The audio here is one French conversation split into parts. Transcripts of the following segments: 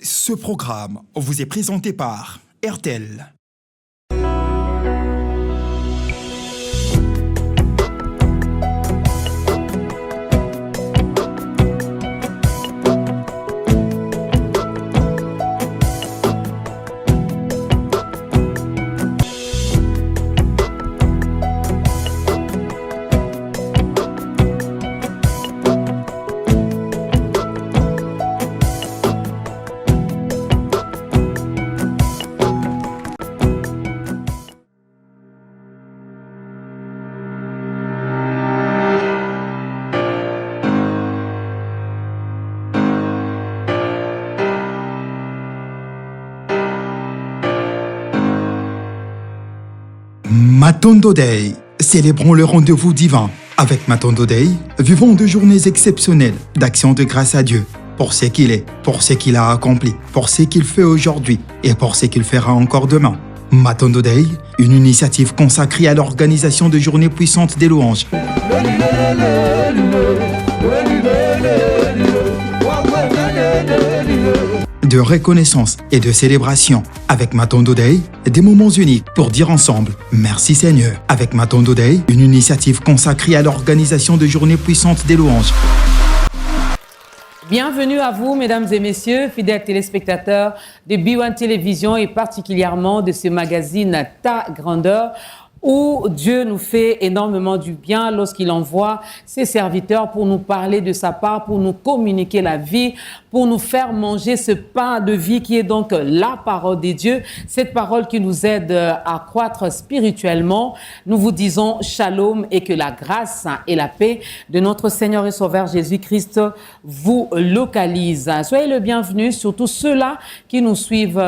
Ce programme vous est présenté par RTL. Matondo Day, célébrons le rendez-vous divin. Avec Matondo Day, vivons 2 journées exceptionnelles d'action de grâce à Dieu pour ce qu'il est, pour ce qu'il a accompli, pour ce qu'il fait aujourd'hui et pour ce qu'il fera encore demain. Matondo Day, une initiative consacrée à l'organisation de journées puissantes des louanges, de reconnaissance et de célébration. Avec Matondo Day, des moments uniques pour dire ensemble merci Seigneur. Avec Matondo Day, une initiative consacrée à l'organisation de journées puissantes des louanges. Bienvenue à vous, mesdames et messieurs, fidèles téléspectateurs de B1 Télévision et particulièrement de ce magazine Ta Grandeur, où Dieu nous fait énormément du bien lorsqu'il envoie ses serviteurs pour nous parler de sa part, pour nous communiquer la vie, pour nous faire manger ce pain de vie qui est donc la parole de Dieu, cette parole qui nous aide à croître spirituellement. Nous vous disons shalom et que la grâce et la paix de notre Seigneur et Sauveur Jésus-Christ vous localisent. Soyez le bienvenu, surtout ceux-là qui nous suivent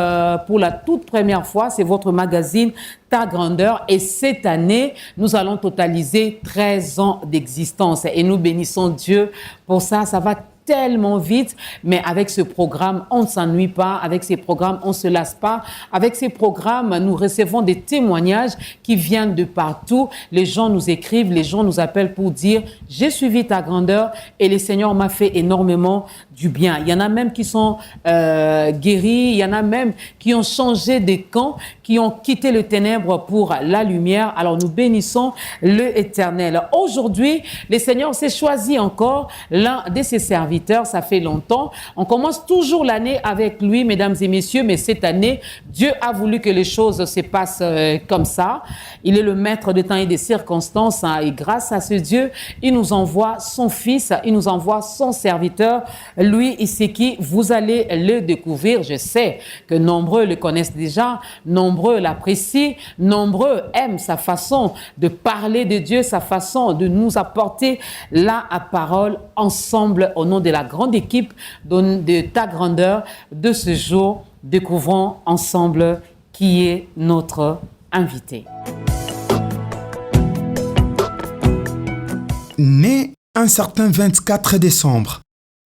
pour la toute première fois. C'est votre magazine Ta Grandeur et cette année, nous allons totaliser 13 ans d'existence et nous bénissons Dieu pour ça. Ça va tellement vite, mais avec ce programme, on ne s'ennuie pas. Avec ces programmes, on ne se lasse pas. Avec ces programmes, nous recevons des témoignages qui viennent de partout. Les gens nous écrivent, les gens nous appellent pour dire « J'ai suivi Ta Grandeur et le Seigneur m'a fait énormément du bien ». Il y en a même qui sont guéris, il y en a même qui ont changé de camp, qui ont quitté le ténèbre pour la lumière. Alors nous bénissons l'Éternel. Aujourd'hui, le Seigneur s'est choisi encore l'un de ses serviteurs. Ça fait longtemps. On commence toujours l'année avec lui, mesdames et messieurs, mais cette année, Dieu a voulu que les choses se passent comme ça. Il est le maître des temps et des circonstances, hein, et grâce à ce Dieu, il nous envoie son fils, il nous envoie son serviteur. Lui, ici qui, vous allez le découvrir. Je sais que nombreux le connaissent déjà, nombreux l'apprécient, nombreux aiment sa façon de parler de Dieu, sa façon de nous apporter la parole ensemble au nom de la grande équipe de Ta Grandeur de ce jour. Découvrons ensemble qui est notre invité. Né un certain 24 décembre,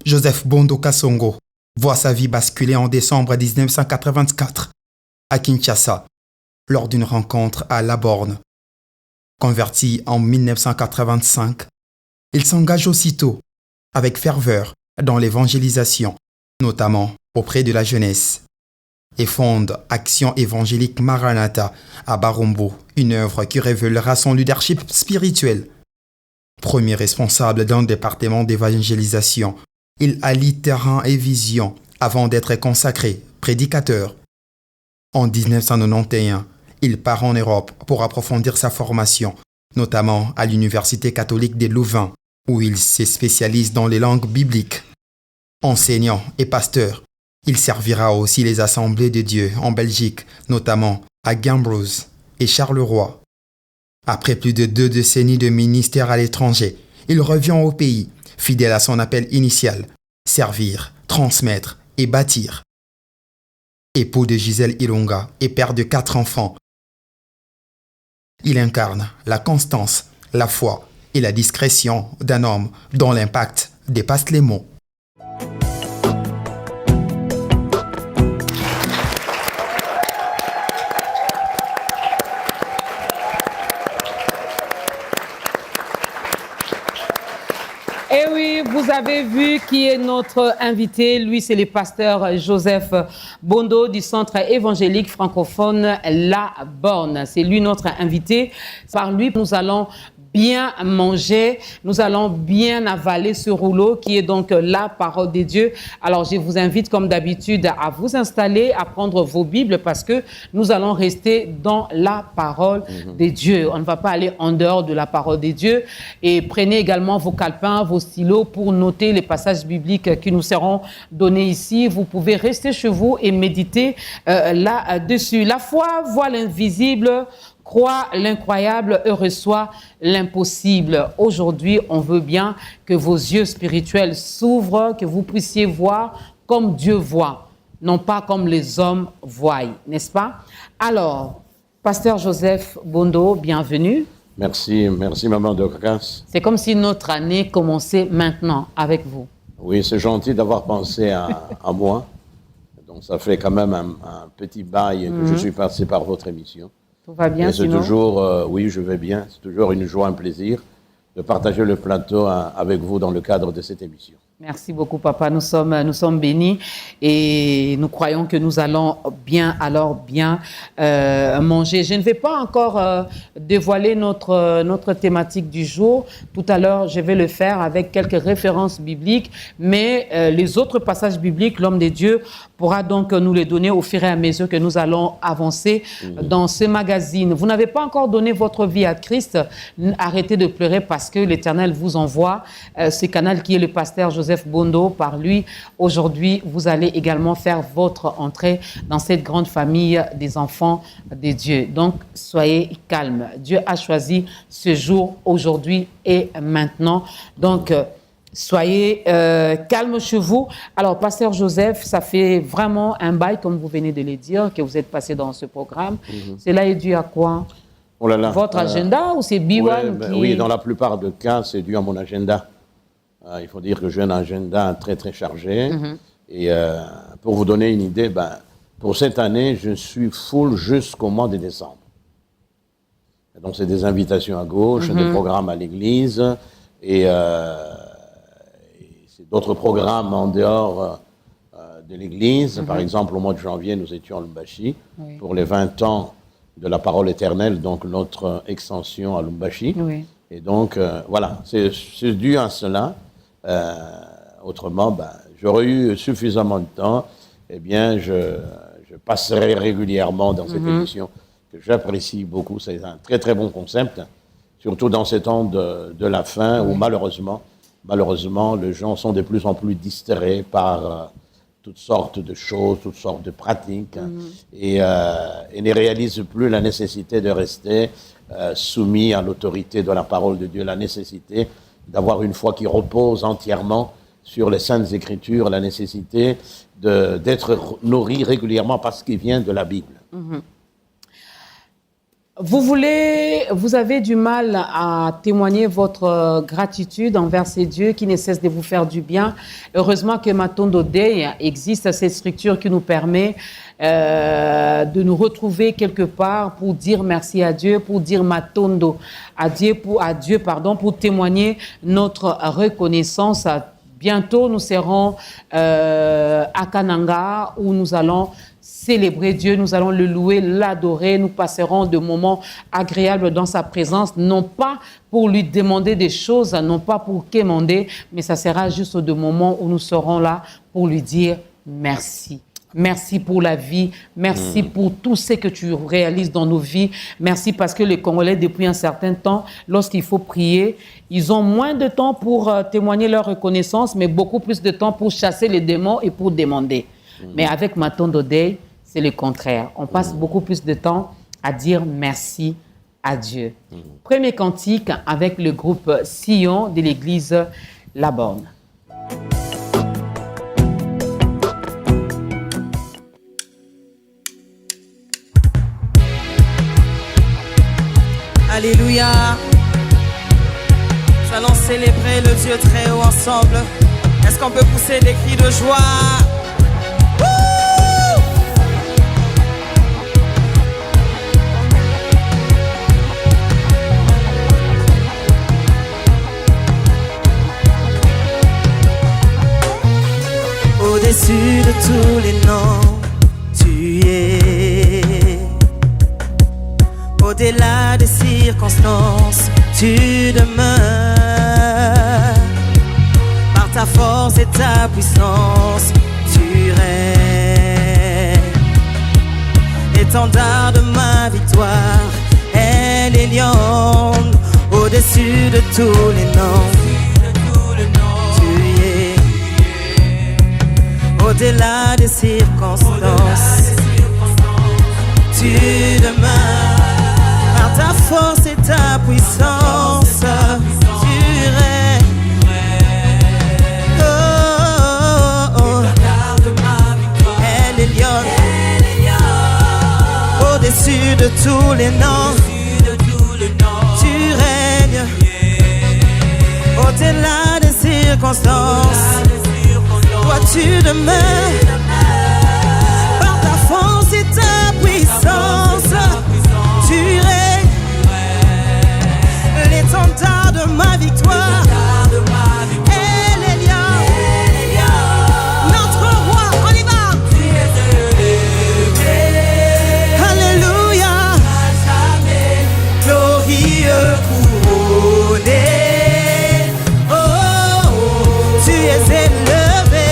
Joseph Bondo Kasongo voit sa vie basculer en décembre 1984 à Kinshasa lors d'une rencontre à La Borne. Converti en 1985, il s'engage aussitôt avec ferveur dans l'évangélisation, notamment auprès de la jeunesse, et fonde Action évangélique Maranatha à Barombo, une œuvre qui révélera son leadership spirituel. Premier responsable d'un département d'évangélisation, il allie terrain et vision avant d'être consacré prédicateur. En 1991, il part en Europe pour approfondir sa formation, notamment à l'Université catholique de Louvain, où il se spécialise dans les langues bibliques. Enseignant et pasteur, il servira aussi les assemblées de Dieu en Belgique, notamment à Gambros et Charleroi. Après plus de 2 décennies de ministère à l'étranger, il revient au pays, fidèle à son appel initial, servir, transmettre et bâtir. Époux de Gisèle Ilonga et père de 4 enfants, il incarne la constance, la foi et la discrétion d'un homme dont l'impact dépasse les mots. Et oui, vous avez vu qui est notre invité. Lui, c'est le pasteur Joseph Bondo du Centre évangélique francophone La Borne. C'est lui notre invité. Par lui, nous allons bien manger, nous allons bien avaler ce rouleau qui est donc la parole de Dieu. Alors, je vous invite comme d'habitude à vous installer, à prendre vos Bibles parce que nous allons rester dans la parole de Dieu. On ne va pas aller en dehors de la parole de Dieu. Et prenez également vos calepins, vos stylos pour noter les passages bibliques qui nous seront donnés ici. Vous pouvez rester chez vous et méditer là-dessus. La foi voit l'invisible, croit l'incroyable et reçoit l'impossible. Aujourd'hui, on veut bien que vos yeux spirituels s'ouvrent, que vous puissiez voir comme Dieu voit, non pas comme les hommes voient, n'est-ce pas? Alors, pasteur Joseph Bondo, bienvenue. Merci, merci maman Dorcas. C'est comme si notre année commençait maintenant avec vous. Oui, c'est gentil d'avoir pensé à moi. Donc ça fait quand même un petit bail que je suis passé par votre émission. Tout va bien, c'est toujours, oui, je vais bien. C'est toujours une joie, un plaisir de partager le plateau avec vous dans le cadre de cette émission. Merci beaucoup, papa. Nous sommes bénis et nous croyons que nous allons bien manger. Je ne vais pas encore dévoiler notre thématique du jour. Tout à l'heure, je vais le faire avec quelques références bibliques, mais les autres passages bibliques, l'homme de Dieu pourra donc nous les donner au fur et à mesure que nous allons avancer dans ce magazine. Vous n'avez pas encore donné votre vie à Christ. Arrêtez de pleurer parce que l'Éternel vous envoie ce canal qui est le pasteur Joseph Bondo. Par lui, aujourd'hui, vous allez également faire votre entrée dans cette grande famille des enfants de Dieu. Donc, soyez calmes. Dieu a choisi ce jour, aujourd'hui et maintenant. Donc, soyez calmes chez vous. Alors, pasteur Joseph, ça fait vraiment un bail, comme vous venez de le dire, que vous êtes passé dans ce programme. Cela est dû à quoi? Oh là là, votre agenda ou c'est B1 qui... Oui, dans la plupart des cas, c'est dû à mon agenda. Il faut dire que j'ai un agenda très, très chargé. Et pour vous donner une idée, pour cette année, je suis full jusqu'au mois de décembre. Et donc, c'est des invitations à gauche, des programmes à l'église et c'est d'autres programmes en dehors de l'église. Par exemple, au mois de janvier, nous étions à Lumbashi pour les 20 ans de la parole éternelle, donc notre extension à Lumbashi. Et donc, voilà, c'est dû à cela. Autrement, j'aurais eu suffisamment de temps. Eh bien, je passerai régulièrement dans cette émission que j'apprécie beaucoup. C'est un très, très bon concept, surtout dans ces temps de la fin où malheureusement, les gens sont de plus en plus distraits par toutes sortes de choses, toutes sortes de pratiques et ne réalisent plus la nécessité de rester soumis à l'autorité de la parole de Dieu, la nécessité d'avoir une foi qui repose entièrement sur les Saintes Écritures, la nécessité d'être nourri régulièrement par ce qui vient de la Bible. Vous avez du mal à témoigner votre gratitude envers ces dieux qui ne cessent de vous faire du bien. Heureusement que Matondo Day existe, cette structure qui nous permet de nous retrouver quelque part pour dire merci à Dieu, pour dire Matondo à Dieu, pour témoigner notre reconnaissance. Bientôt, nous serons à Kananga où nous allons célébrer Dieu, nous allons le louer, l'adorer, nous passerons de moments agréables dans sa présence, non pas pour lui demander des choses, non pas pour quémander, mais ça sera juste de moments où nous serons là pour lui dire merci. Merci pour la vie, merci pour tout ce que tu réalises dans nos vies. Merci parce que les Congolais, depuis un certain temps, lorsqu'il faut prier, ils ont moins de temps pour témoigner leur reconnaissance, mais beaucoup plus de temps pour chasser les démons et pour demander. Mais avec Matondo Day, c'est le contraire. On passe beaucoup plus de temps à dire merci à Dieu. Premier cantique avec le groupe Sion de l'église La Borne. Alléluia. Nous allons célébrer le Dieu très haut ensemble. Est-ce qu'on peut pousser des cris de joie? Au-delà des circonstances, tu demeures. Par ta force et ta puissance, tu règnes. Étendard de ma victoire, elle est lion au-dessus de tous les noms. Tu es au-delà des circonstances, tu demeures. Par ta force et ta puissance, tu règnes. Oh, oh, oh. Elle est lionne au-dessus de tous les noms. Tu règnes au-delà des circonstances. Toi tu demeures. Par ta force et ta puissance, tu règnes. L'étendard de ma victoire, elle est lionne. Notre roi, on y va. Alléluia. Glorieux couronné. Oh, oh, tu es élevé.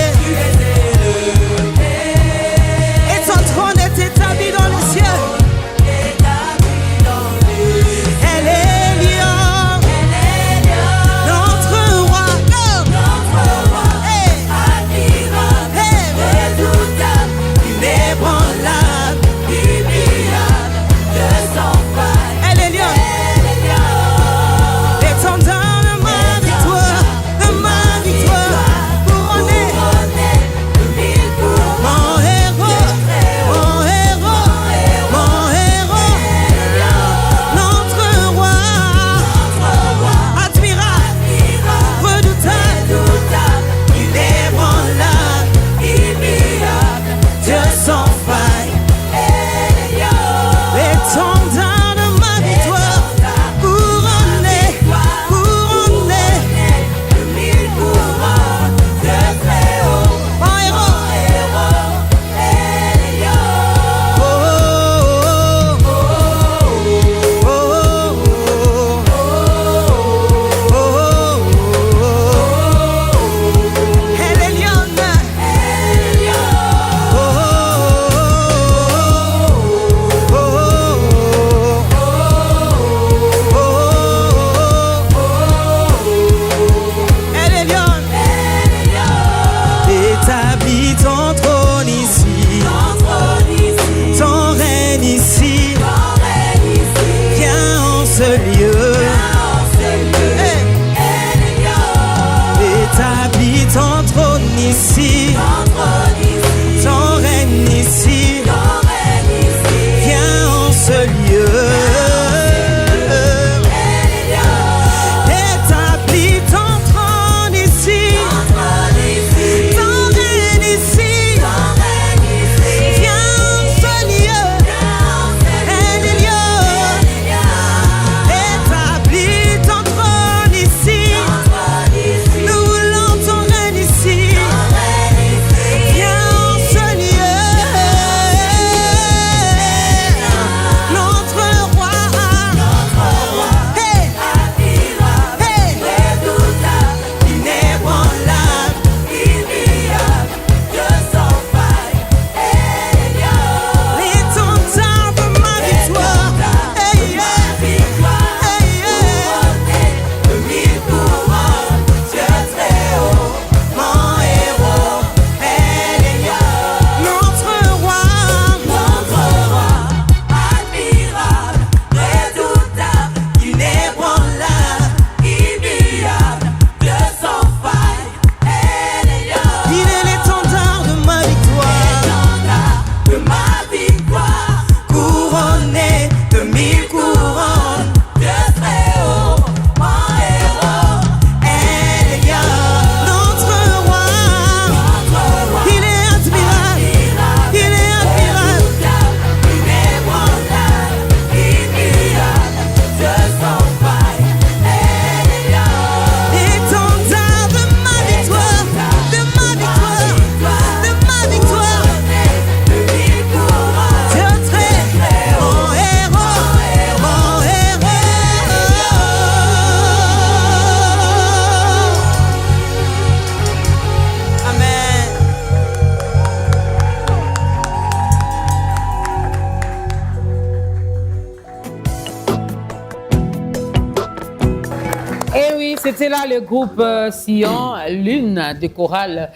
C'était là le groupe Sion, l'une des chorales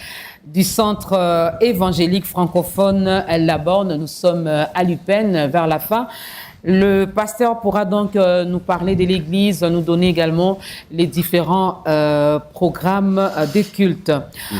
du centre évangélique francophone La Borne. Nous sommes à l'UPEN vers la fin. Le pasteur pourra donc nous parler de l'Église, nous donner également les différents programmes de culte.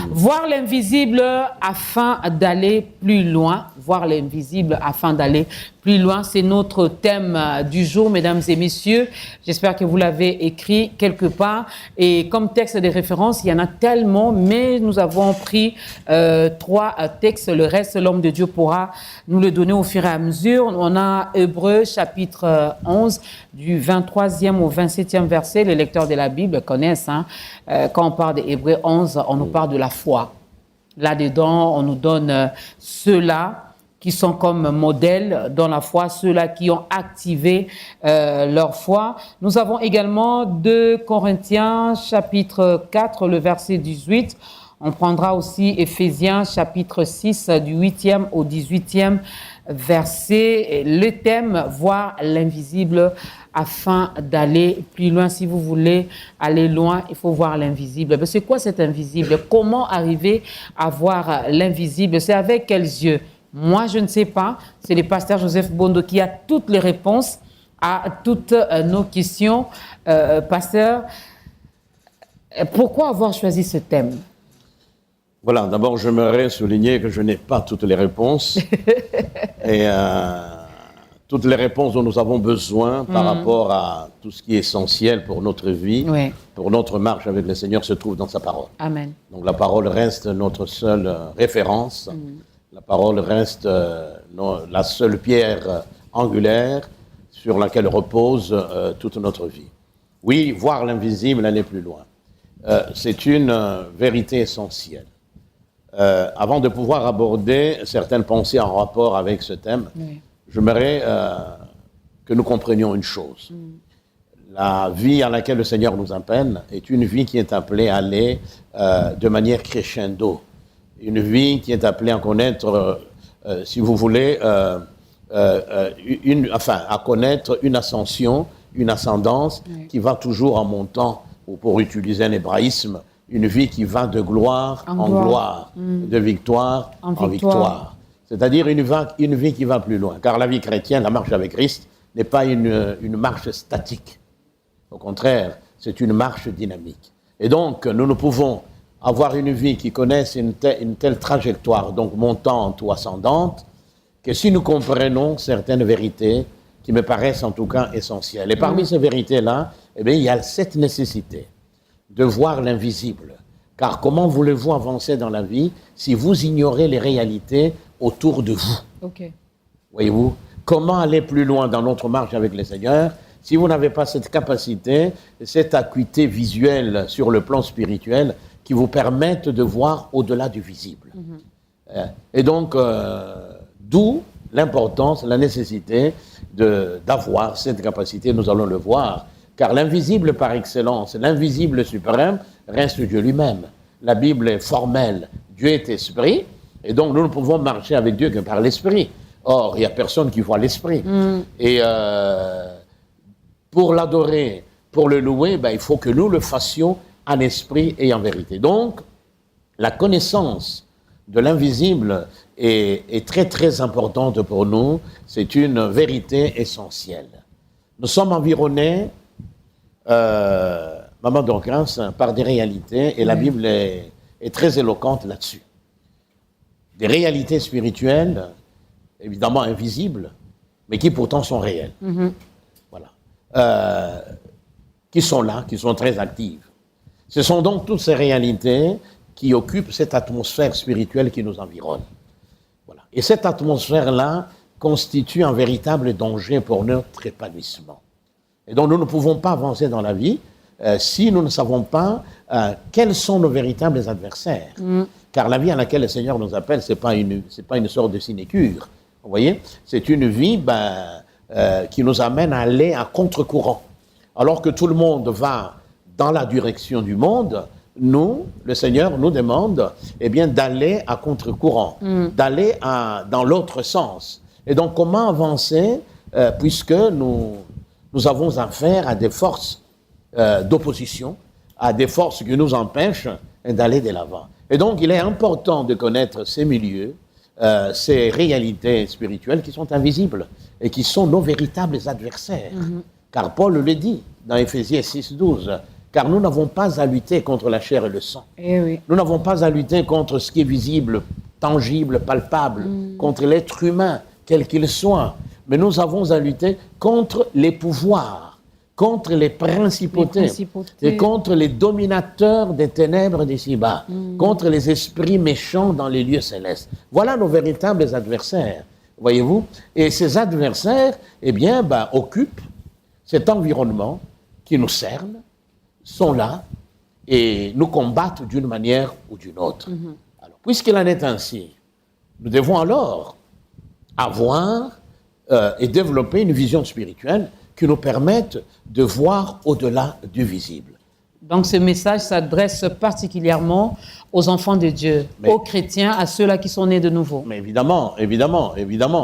Voir l'invisible afin d'aller plus loin. Voir l'invisible afin d'aller plus loin, c'est notre thème du jour, mesdames et messieurs. J'espère que vous l'avez écrit quelque part. Et comme texte de référence, il y en a tellement, mais nous avons pris 3 textes. Le reste, l'homme de Dieu pourra nous le donner au fur et à mesure. On a Hébreux, chapitre 11, du 23e au 27e verset. Les lecteurs de la Bible connaissent. Quand on parle d'Hébreux 11, on nous parle de la foi. Là-dedans, on nous donne ceux-là qui sont comme modèles dans la foi, ceux-là qui ont activé leur foi. Nous avons également 2 Corinthiens, chapitre 4, le verset 18. On prendra aussi Éphésiens, chapitre 6, du 8e au 18e verset. Le thème, voir l'invisible afin d'aller plus loin. Si vous voulez aller loin, il faut voir l'invisible. Mais c'est quoi cet invisible? Comment arriver à voir l'invisible? C'est avec quels yeux? Moi, je ne sais pas. C'est le pasteur Joseph Bondo qui a toutes les réponses à toutes nos questions. Pasteur, pourquoi avoir choisi ce thème? Voilà, d'abord, j'aimerais souligner que je n'ai pas toutes les réponses. Et toutes les réponses dont nous avons besoin par rapport à tout ce qui est essentiel pour notre vie, pour notre marche avec le Seigneur, se trouve dans sa parole. Amen. Donc la parole reste notre seule référence. La parole reste la seule pierre angulaire sur laquelle repose toute notre vie. Oui, voir l'invisible, aller plus loin. C'est une vérité essentielle. Avant de pouvoir aborder certaines pensées en rapport avec ce thème, j'aimerais que nous comprenions une chose. La vie à laquelle le Seigneur nous appelle est une vie qui est appelée à aller de manière crescendo. Une vie qui est appelée à connaître, si vous voulez, à connaître une ascension, une ascendance qui va toujours en montant, ou pour utiliser un hébraïsme, une vie qui va de gloire en gloire, de victoire en victoire. C'est-à-dire une vie qui va plus loin. Car la vie chrétienne, la marche avec Christ, n'est pas une marche statique. Au contraire, c'est une marche dynamique. Et donc, nous ne pouvons avoir une vie qui connaisse une telle trajectoire, donc montante ou ascendante, que si nous comprenons certaines vérités qui me paraissent en tout cas essentielles. Et parmi ces vérités-là, eh bien, il y a cette nécessité de voir l'invisible. Car comment voulez-vous avancer dans la vie si vous ignorez les réalités autour de vous? Voyez-vous, comment aller plus loin dans notre marche avec le Seigneur si vous n'avez pas cette capacité, cette acuité visuelle sur le plan spirituel qui vous permettent de voir au-delà du visible. Et donc, d'où l'importance, la nécessité d'avoir cette capacité, nous allons le voir, car l'invisible par excellence, l'invisible suprême, reste Dieu lui-même. La Bible est formelle, Dieu est esprit, et donc nous ne pouvons marcher avec Dieu que par l'esprit. Or, il n'y a personne qui voit l'esprit. Et pour l'adorer, pour le louer, il faut que nous le fassions en esprit et en vérité. Donc, la connaissance de l'invisible est très très importante pour nous. C'est une vérité essentielle. Nous sommes environnés, Maman Dorcas, par des réalités, et la Bible est très éloquente là-dessus. Des réalités spirituelles, évidemment invisibles, mais qui pourtant sont réelles. Voilà. Qui sont là, qui sont très actives. Ce sont donc toutes ces réalités qui occupent cette atmosphère spirituelle qui nous environne. Voilà. Et cette atmosphère-là constitue un véritable danger pour notre épanouissement. Et donc nous ne pouvons pas avancer dans la vie si nous ne savons pas quels sont nos véritables adversaires. Car la vie à laquelle le Seigneur nous appelle, c'est pas une sorte de sinécure. Vous voyez, c'est une vie qui nous amène à aller à contre-courant. Alors que tout le monde va dans la direction du monde, nous, le Seigneur nous demande d'aller à contre-courant, d'aller dans l'autre sens. Et donc, comment avancer puisque nous avons affaire à des forces d'opposition, à des forces qui nous empêchent d'aller de l'avant. Et donc, il est important de connaître ces milieux, ces réalités spirituelles qui sont invisibles et qui sont nos véritables adversaires. Car Paul le dit dans Éphésiens 6:12, car nous n'avons pas à lutter contre la chair et le sang. Nous n'avons pas à lutter contre ce qui est visible, tangible, palpable, contre l'être humain, quel qu'il soit. Mais nous avons à lutter contre les pouvoirs, contre les principautés, et contre les dominateurs des ténèbres d'ici-bas, contre les esprits méchants dans les lieux célestes. Voilà nos véritables adversaires, voyez-vous. Et ces adversaires, eh bien, occupent cet environnement qui nous cerne, sont là et nous combattent d'une manière ou d'une autre. Alors, puisqu'il en est ainsi, nous devons alors avoir et développer une vision spirituelle qui nous permette de voir au-delà du visible. Donc ce message s'adresse particulièrement aux enfants de Dieu, aux chrétiens, à ceux-là qui sont nés de nouveau. Mais évidemment.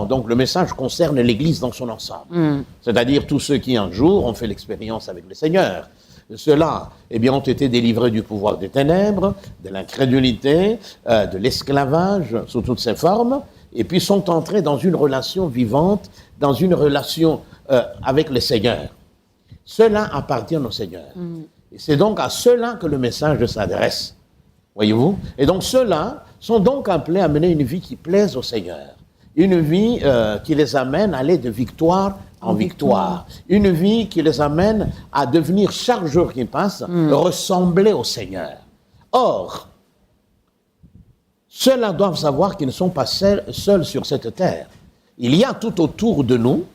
Donc le message concerne l'Église dans son ensemble. C'est-à-dire tous ceux qui un jour ont fait l'expérience avec le Seigneur. Ceux-là, eh bien, ont été délivrés du pouvoir des ténèbres, de l'incrédulité, de l'esclavage sous toutes ses formes, et puis sont entrés dans une relation vivante, dans une relation avec le Seigneur. Ceux-là appartiennent au Seigneur. Et c'est donc à ceux-là que le message s'adresse. Voyez-vous? Et donc ceux-là sont donc appelés à mener une vie qui plaise au Seigneur. Une vie qui les amène à aller de victoire en victoire. Une vie qui les amène à devenir, chaque jour qui passe, ressembler au Seigneur. Or, ceux-là doivent savoir qu'ils ne sont pas seuls sur cette terre. Il y a tout autour de nous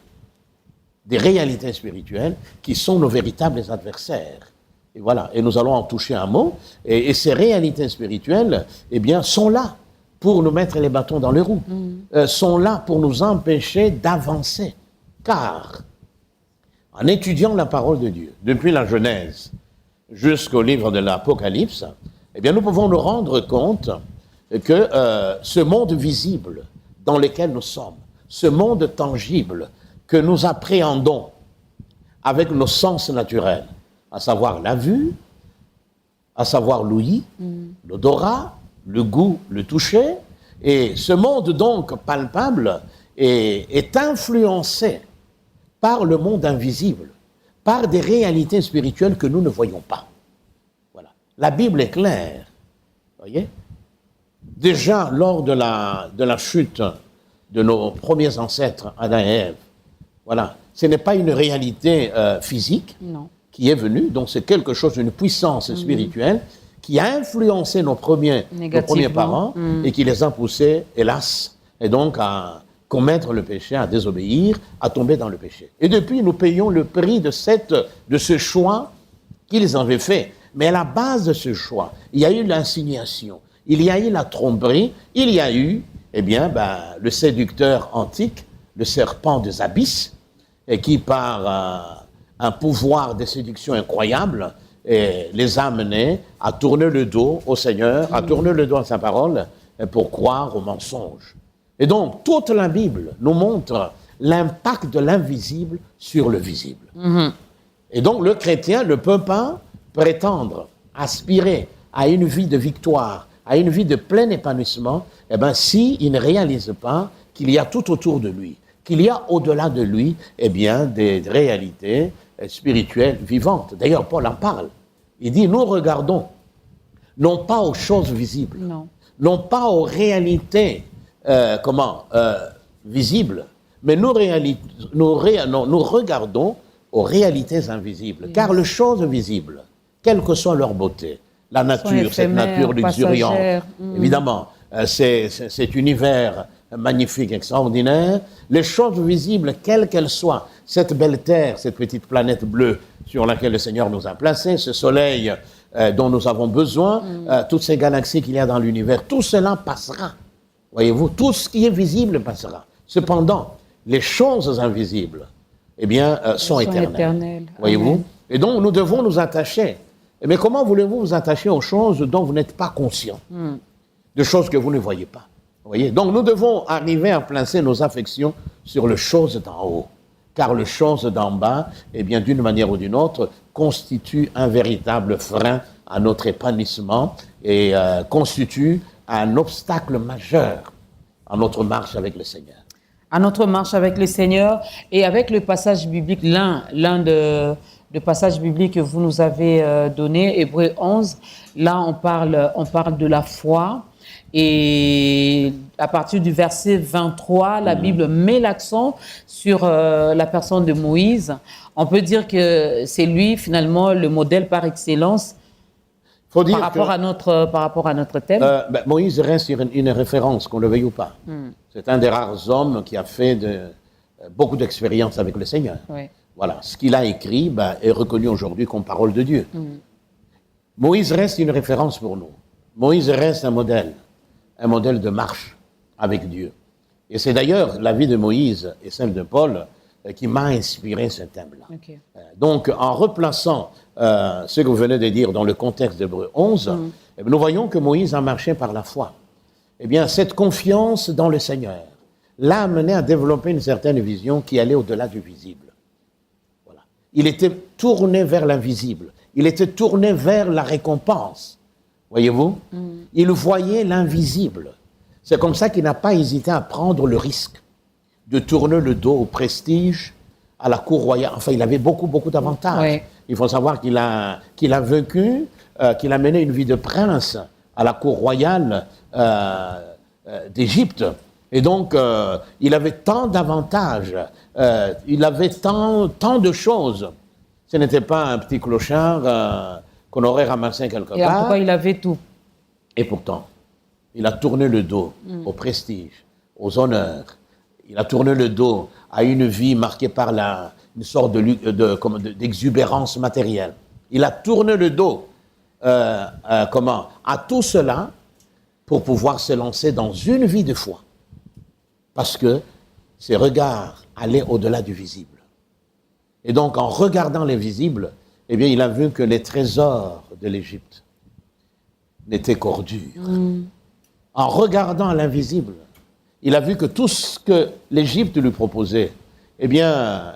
des réalités spirituelles qui sont nos véritables adversaires. Et voilà, et nous allons en toucher un mot. Et ces réalités spirituelles, eh bien, sont là pour nous mettre les bâtons dans les roues, sont là pour nous empêcher d'avancer. Car, en étudiant la parole de Dieu, depuis la Genèse jusqu'au livre de l'Apocalypse, eh bien, nous pouvons nous rendre compte que ce monde visible dans lequel nous sommes, ce monde tangible que nous appréhendons avec nos sens naturels, à savoir la vue, à savoir l'ouïe, l'odorat, le goût, le toucher, et ce monde donc palpable est influencé par le monde invisible, par des réalités spirituelles que nous ne voyons pas. Voilà. La Bible est claire, voyez. Déjà, lors de la chute de nos premiers ancêtres, Adam et Ève, voilà, ce n'est pas une réalité physique qui est venue, donc c'est quelque chose, une puissance spirituelle qui a influencé nos premiers parents et qui les a poussés, hélas, et donc à commettre le péché, à désobéir, à tomber dans le péché. Et depuis, nous payons le prix de ce choix qu'ils avaient fait. Mais à la base de ce choix, il y a eu l'insinuation, il y a eu la tromperie, il y a eu, eh bien, le séducteur antique, le serpent des abysses, et qui, par un pouvoir de séduction incroyable, les a amenés à tourner le dos au Seigneur, à tourner le dos à sa parole, pour croire au mensonge. Et donc, toute la Bible nous montre l'impact de l'invisible sur le visible. Et donc, le chrétien ne peut pas prétendre, aspirer à une vie de victoire, à une vie de plein épanouissement, eh bien, s'il ne réalise pas qu'il y a tout autour de lui, qu'il y a au-delà de lui, eh bien, des réalités spirituelles vivantes. D'ailleurs, Paul en parle. Il dit, nous regardons non pas aux choses visibles, non pas aux réalités visibles, mais nous regardons aux réalités invisibles. Car les choses visibles, quelle que soit leur beauté, la nature, cette nature luxuriante, évidemment, cet univers magnifique, extraordinaire, les choses visibles, quelles qu'elles soient, cette belle terre, cette petite planète bleue sur laquelle le Seigneur nous a placés, ce soleil dont nous avons besoin, toutes ces galaxies qu'il y a dans l'univers, tout cela passera. Voyez-vous, tout ce qui est visible passera. Cependant, les choses invisibles, eh bien, sont éternelles. Voyez-vous? Et donc, nous devons nous attacher. Mais comment voulez-vous vous attacher aux choses dont vous n'êtes pas conscient? De choses que vous ne voyez pas. Voyez? Donc, nous devons arriver à placer nos affections sur les choses d'en haut. car les choses d'en bas, eh bien, d'une manière ou d'une autre, constituent un véritable frein à notre épanouissement et constituent un obstacle majeur à notre marche avec le Seigneur. À notre marche avec le Seigneur et avec le passage biblique, l'un de passages bibliques que vous nous avez donné, Hébreux 11, là on parle de la foi. Et à partir du verset 23, la Bible met l'accent sur la personne de Moïse. On peut dire que c'est lui, finalement, le modèle par excellence par rapport à notre thème. Moïse reste une référence, qu'on le veuille ou pas. C'est un des rares hommes qui a fait beaucoup d'expérience avec le Seigneur. Oui. Voilà, ce qu'il a écrit est reconnu aujourd'hui comme parole de Dieu. Moïse reste une référence pour nous. Moïse reste un modèle de marche avec Dieu. Et c'est d'ailleurs la vie de Moïse et celle de Paul qui m'a inspiré ce thème-là. Okay. Donc, en replaçant ce que vous venez de dire dans le contexte d'Hébreux 11, nous voyons que Moïse a marché par la foi. Eh bien, cette confiance dans le Seigneur l'a amené à développer une certaine vision qui allait au-delà du visible. Voilà. Il était tourné vers l'invisible. Il était tourné vers la récompense. Voyez-vous? Il voyait l'invisible. C'est comme ça qu'il n'a pas hésité à prendre le risque de tourner le dos au prestige, à la cour royale. Enfin, il avait beaucoup d'avantages. Oui. Il faut savoir qu'il a vécu, qu'il a mené une vie de prince à la cour royale d'Égypte. Et donc, il avait tant d'avantages, il avait tant de choses. Ce n'était pas un petit clochard qu'on aurait ramassé quelque part. Et pourquoi il avait tout? Et pourtant, il a tourné le dos au prestige, aux honneurs. Il a tourné le dos à une vie marquée par une sorte d'exubérance matérielle. Il a tourné le dos à tout cela pour pouvoir se lancer dans une vie de foi. Parce que ses regards allaient au-delà du visible. Et donc, en regardant les visibles, eh bien, il a vu que les trésors de l'Égypte n'étaient qu'ordures. En regardant l'invisible, il a vu que tout ce que l'Égypte lui proposait, eh bien,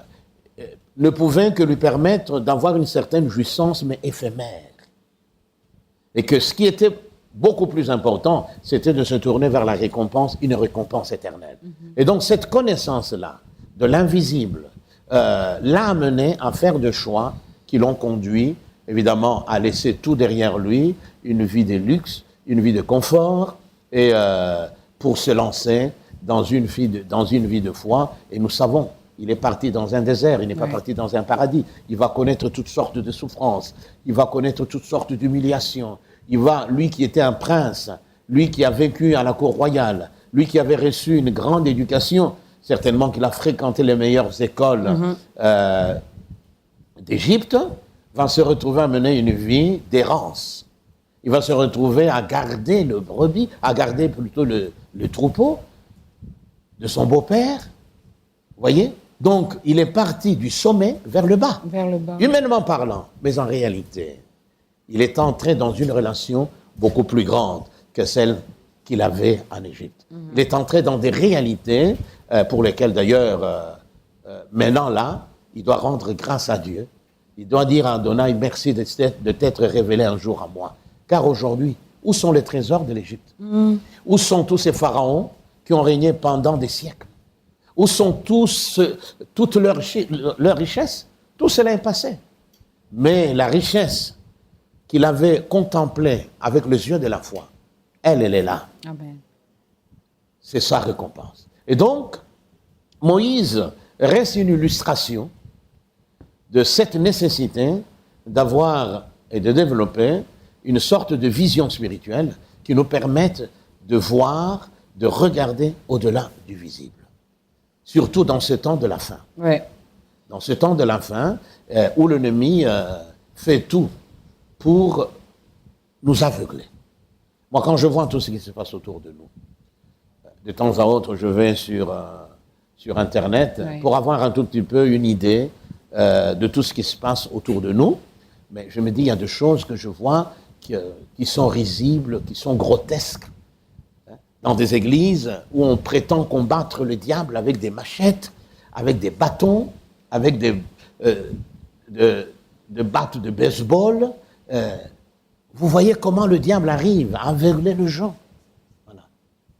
ne pouvait que lui permettre d'avoir une certaine jouissance, mais éphémère. Et que ce qui était beaucoup plus important, c'était de se tourner vers la récompense, une récompense éternelle. Et donc, cette connaissance-là, de l'invisible, l'a amené à faire des choix qui l'ont conduit, évidemment, à laisser tout derrière lui, une vie de luxe, une vie de confort, et pour se lancer dans une vie de foi. Et nous savons, il est parti dans un désert, il n'est pas parti dans un paradis. Il va connaître toutes sortes de souffrances, il va connaître toutes sortes d'humiliations. Lui qui était un prince, lui qui a vécu à la cour royale, lui qui avait reçu une grande éducation, certainement qu'il a fréquenté les meilleures écoles d'Égypte, va se retrouver à mener une vie d'errance. Il va se retrouver à garder le brebis, à garder plutôt le troupeau de son beau-père. Vous voyez? Donc, il est parti du sommet vers le bas. Vers le bas. Humainement parlant. Mais en réalité, il est entré dans une relation beaucoup plus grande que celle qu'il avait en Égypte. Il est entré dans des réalités pour lesquelles, d'ailleurs, maintenant là, il doit rendre grâce à Dieu. Il doit dire à Adonai, merci de t'être révélé un jour à moi. Car aujourd'hui, où sont les trésors de l'Égypte? Où sont tous ces pharaons qui ont régné pendant des siècles? Où sont toute leur richesse? Tout cela est passé. Mais la richesse qu'il avait contemplée avec les yeux de la foi, elle est là. Amen. C'est sa récompense. Et donc, Moïse reste une illustration de cette nécessité d'avoir et de développer une sorte de vision spirituelle qui nous permette de voir, de regarder au-delà du visible. Surtout dans ce temps de la fin. Ouais. Dans ce temps de la fin, où l'ennemi fait tout pour nous aveugler. Moi, quand je vois tout ce qui se passe autour de nous, de temps à autre, je vais sur Internet pour avoir un tout petit peu une idée de tout ce qui se passe autour de nous. Mais je me dis, il y a des choses que je vois qui sont risibles, qui sont grotesques. Dans des églises où on prétend combattre le diable avec des machettes, avec des bâtons, avec de battes de baseball. Vous voyez comment le diable arrive à aveugler les gens. Voilà.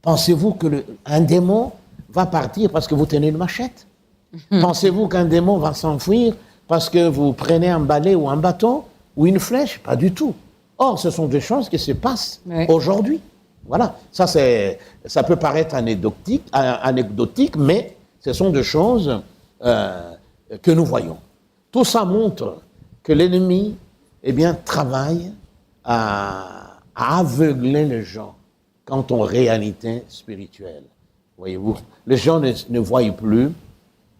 Pensez-vous qu'un démon va partir parce que vous tenez une machette? Pensez-vous qu'un démon va s'enfuir parce que vous prenez un balai ou un bâton ou une flèche? Pas du tout. Or, ce sont des choses qui se passent aujourd'hui. Voilà. Ça peut paraître anecdotique, mais ce sont des choses que nous voyons. Tout ça montre que l'ennemi, travaille à aveugler les gens quant aux réalités spirituelles. Voyez-vous, les gens ne voient plus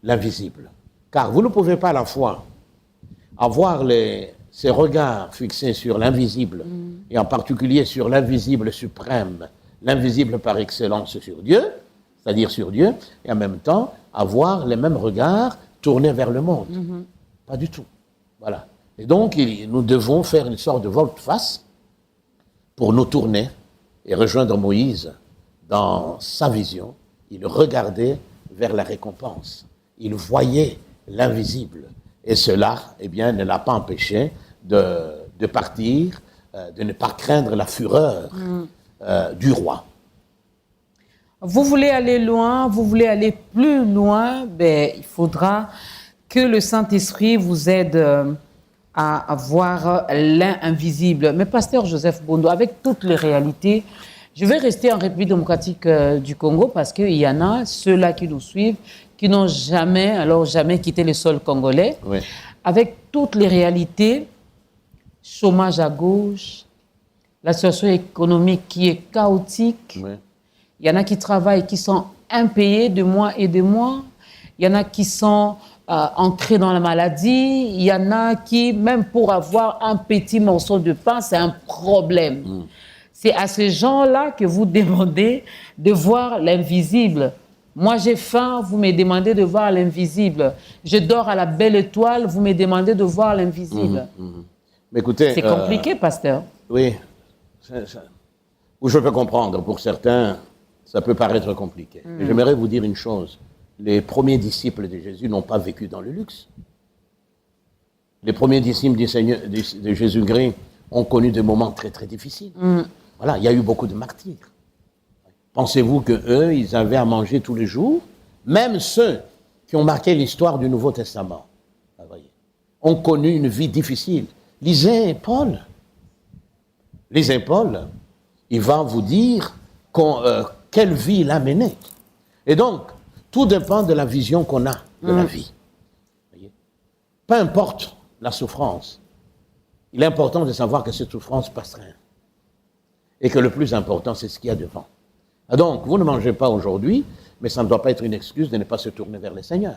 l'invisible. Car vous ne pouvez pas à la fois avoir ces regards fixés sur l'invisible, et en particulier sur l'invisible suprême, l'invisible par excellence sur Dieu, c'est-à-dire sur Dieu, et en même temps avoir les mêmes regards tournés vers le monde. Pas du tout. Voilà. Et donc, nous devons faire une sorte de volte-face pour nous tourner et rejoindre Moïse dans sa vision. Il regardait vers la récompense. Il voyait l'invisible. Et cela, ne l'a pas empêché de partir, de ne pas craindre la fureur du roi. Vous voulez aller loin, vous voulez aller plus loin, il faudra que le Saint-Esprit vous aide à voir l'invisible. Mais Pasteur Joseph Bondo, avec toutes les réalités, je vais rester en République démocratique du Congo parce qu'il y en a, ceux-là qui nous suivent, qui n'ont jamais quitté le sol congolais. Oui. Avec toutes les réalités, chômage à gauche, la situation économique qui est chaotique. Oui. Il y en a qui travaillent, qui sont impayés de mois et de mois. Il y en a qui sont ancrés dans la maladie. Il y en a qui, même pour avoir un petit morceau de pain, c'est un problème. C'est à ces gens-là que vous demandez de voir l'invisible. Moi, j'ai faim, vous me demandez de voir l'invisible. Je dors à la belle étoile, vous me demandez de voir l'invisible. Mais écoutez, c'est compliqué, pasteur. Oui. Ou je peux comprendre. Pour certains, ça peut paraître compliqué. Mais j'aimerais vous dire une chose. Les premiers disciples de Jésus n'ont pas vécu dans le luxe. Les premiers disciples de Jésus-Christ ont connu des moments très, très difficiles. Voilà, il y a eu beaucoup de martyrs. Pensez-vous qu'eux, ils avaient à manger tous les jours? Même ceux qui ont marqué l'histoire du Nouveau Testament, ont connu une vie difficile. Lisez Paul. Lisez Paul. Il va vous dire quelle vie il a menée. Et donc, tout dépend de la vision qu'on a de la vie. Peu importe la souffrance, il est important de savoir que cette souffrance passera. Et que le plus important, c'est ce qu'il y a devant. Donc, vous ne mangez pas aujourd'hui, mais ça ne doit pas être une excuse de ne pas se tourner vers le Seigneur.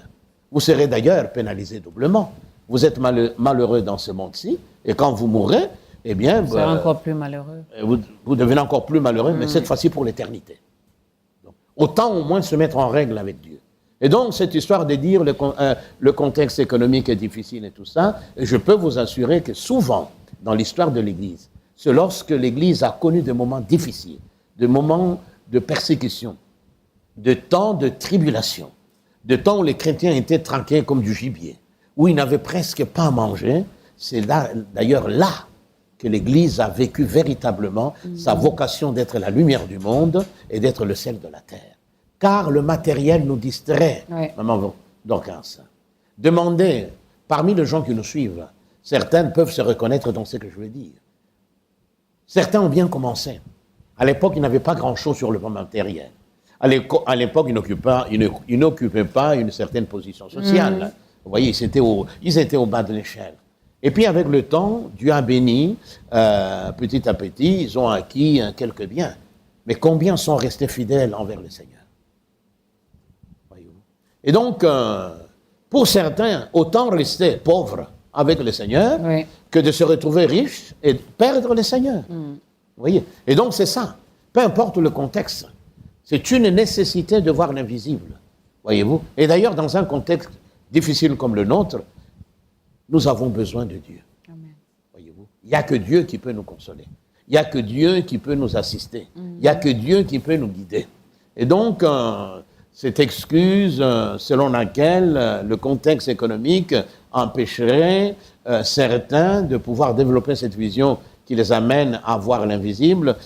Vous serez d'ailleurs pénalisé doublement. Vous êtes malheureux dans ce monde-ci, et quand vous mourrez, vous serez encore plus malheureux. Vous devenez encore plus malheureux, mais cette fois-ci pour l'éternité. Autant au moins se mettre en règle avec Dieu. Et donc, cette histoire de dire le contexte économique est difficile et tout ça, je peux vous assurer que souvent, dans l'histoire de l'Église, c'est lorsque l'Église a connu des moments difficiles, des moments de persécution, de temps de tribulation, de temps où les chrétiens étaient tranquilles comme du gibier, où ils n'avaient presque pas à manger. C'est d'ailleurs là que l'Église a vécu véritablement sa vocation d'être la lumière du monde et d'être le sel de la terre. Car le matériel nous distrait. Oui. Maman Dorcas, demandez, parmi les gens qui nous suivent, certains peuvent se reconnaître dans ce que je veux dire. Certains ont bien commencé. À l'époque, ils n'avaient pas grand-chose sur le plan matériel. À l'époque, ils n'occupaient pas une certaine position sociale. Vous voyez, ils étaient au bas de l'échelle. Et puis, avec le temps, Dieu a béni, petit à petit, ils ont acquis quelques biens. Mais combien sont restés fidèles envers le Seigneur? Voyez-vous. Et donc, pour certains, autant rester pauvres avec le Seigneur que de se retrouver riches et perdre le Seigneur. Vous voyez? Et donc, c'est ça. Peu importe le contexte, c'est une nécessité de voir l'invisible. Voyez-vous? Et d'ailleurs, dans un contexte difficile comme le nôtre, nous avons besoin de Dieu. Amen. Voyez-vous? Il n'y a que Dieu qui peut nous consoler. Il n'y a que Dieu qui peut nous assister. Il n'y a que Dieu qui peut nous guider. Et donc, cette excuse selon laquelle le contexte économique empêcherait certains de pouvoir développer cette vision qui les amène à voir l'invisible,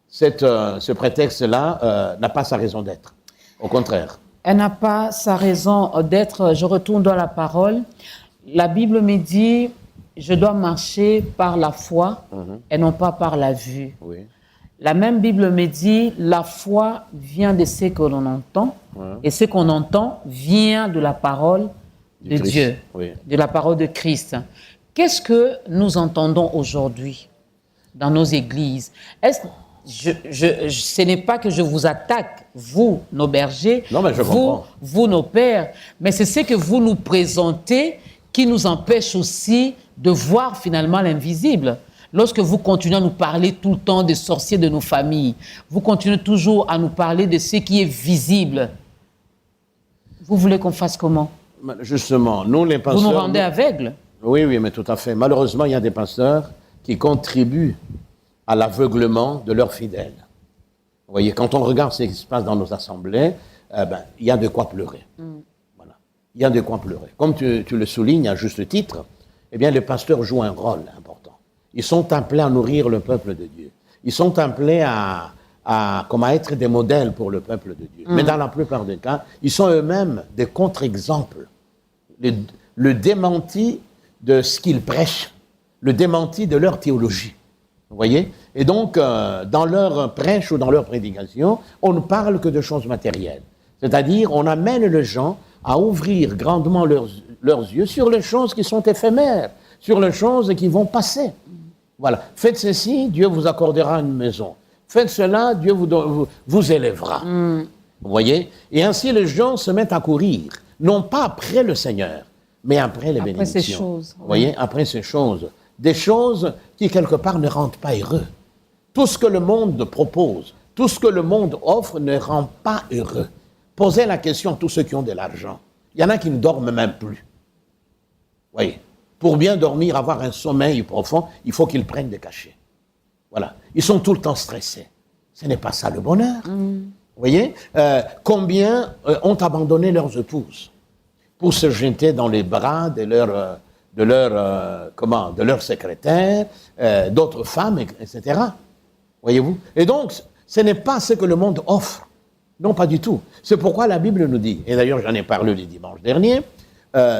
ce prétexte-là n'a pas sa raison d'être. Au contraire. Elle n'a pas sa raison d'être. Je retourne dans la parole. La Bible me dit, je dois marcher par la foi et non pas par la vue. Oui. La même Bible me dit, la foi vient de ce que l'on entend et ce qu'on entend vient de la parole de Christ. Dieu, Oui. de la parole de Christ. Qu'est-ce que nous entendons aujourd'hui dans nos églises? Ce n'est pas que je vous attaque, vous, nos bergers, Non, mais je comprends. vous, nos pères, mais c'est ce que vous nous présentez qui nous empêche aussi de voir finalement l'invisible. Lorsque vous continuez à nous parler tout le temps des sorciers de nos familles, vous continuez toujours à nous parler de ce qui est visible. Vous voulez qu'on fasse comment? Justement, nous les pasteurs... Vous nous rendez aveugles? Oui, mais tout à fait. Malheureusement, il y a des pasteurs qui contribuent à l'aveuglement de leurs fidèles. Vous voyez, quand on regarde ce qui se passe dans nos assemblées, il y a de quoi pleurer. Voilà. Il y a de quoi pleurer. Comme tu le soulignes à juste titre, eh bien, les pasteurs jouent un rôle important. Ils sont appelés à nourrir le peuple de Dieu. Ils sont appelés à être des modèles pour le peuple de Dieu. Mais dans la plupart des cas, ils sont eux-mêmes des contre-exemples. Le démenti de ce qu'ils prêchent, le démenti de leur théologie. Vous voyez? Et donc, dans leur prêche ou dans leur prédication, on ne parle que de choses matérielles. C'est-à-dire, on amène les gens à ouvrir grandement leurs yeux sur les choses qui sont éphémères, sur les choses qui vont passer. Voilà. Faites ceci, Dieu vous accordera une maison. Faites cela, Dieu vous élèvera. Vous voyez? Et ainsi, les gens se mettent à courir, non pas après le Seigneur, mais après les bénédictions. Après ces choses. Vous voyez? Après ces choses. Des choses qui, quelque part, ne rendent pas heureux. Tout ce que le monde propose, tout ce que le monde offre ne rend pas heureux. Posez la question à tous ceux qui ont de l'argent. Il y en a qui ne dorment même plus. Vous voyez? Pour bien dormir, avoir un sommeil profond, il faut qu'ils prennent des cachets. Voilà. Ils sont tout le temps stressés. Ce n'est pas ça le bonheur. Vous voyez? Combien ont abandonné leurs épouses pour se jeter dans les bras de leurs secrétaires, d'autres femmes, etc. Voyez-vous? Et donc, ce n'est pas ce que le monde offre. Non, pas du tout. C'est pourquoi la Bible nous dit, et d'ailleurs j'en ai parlé le dimanche dernier,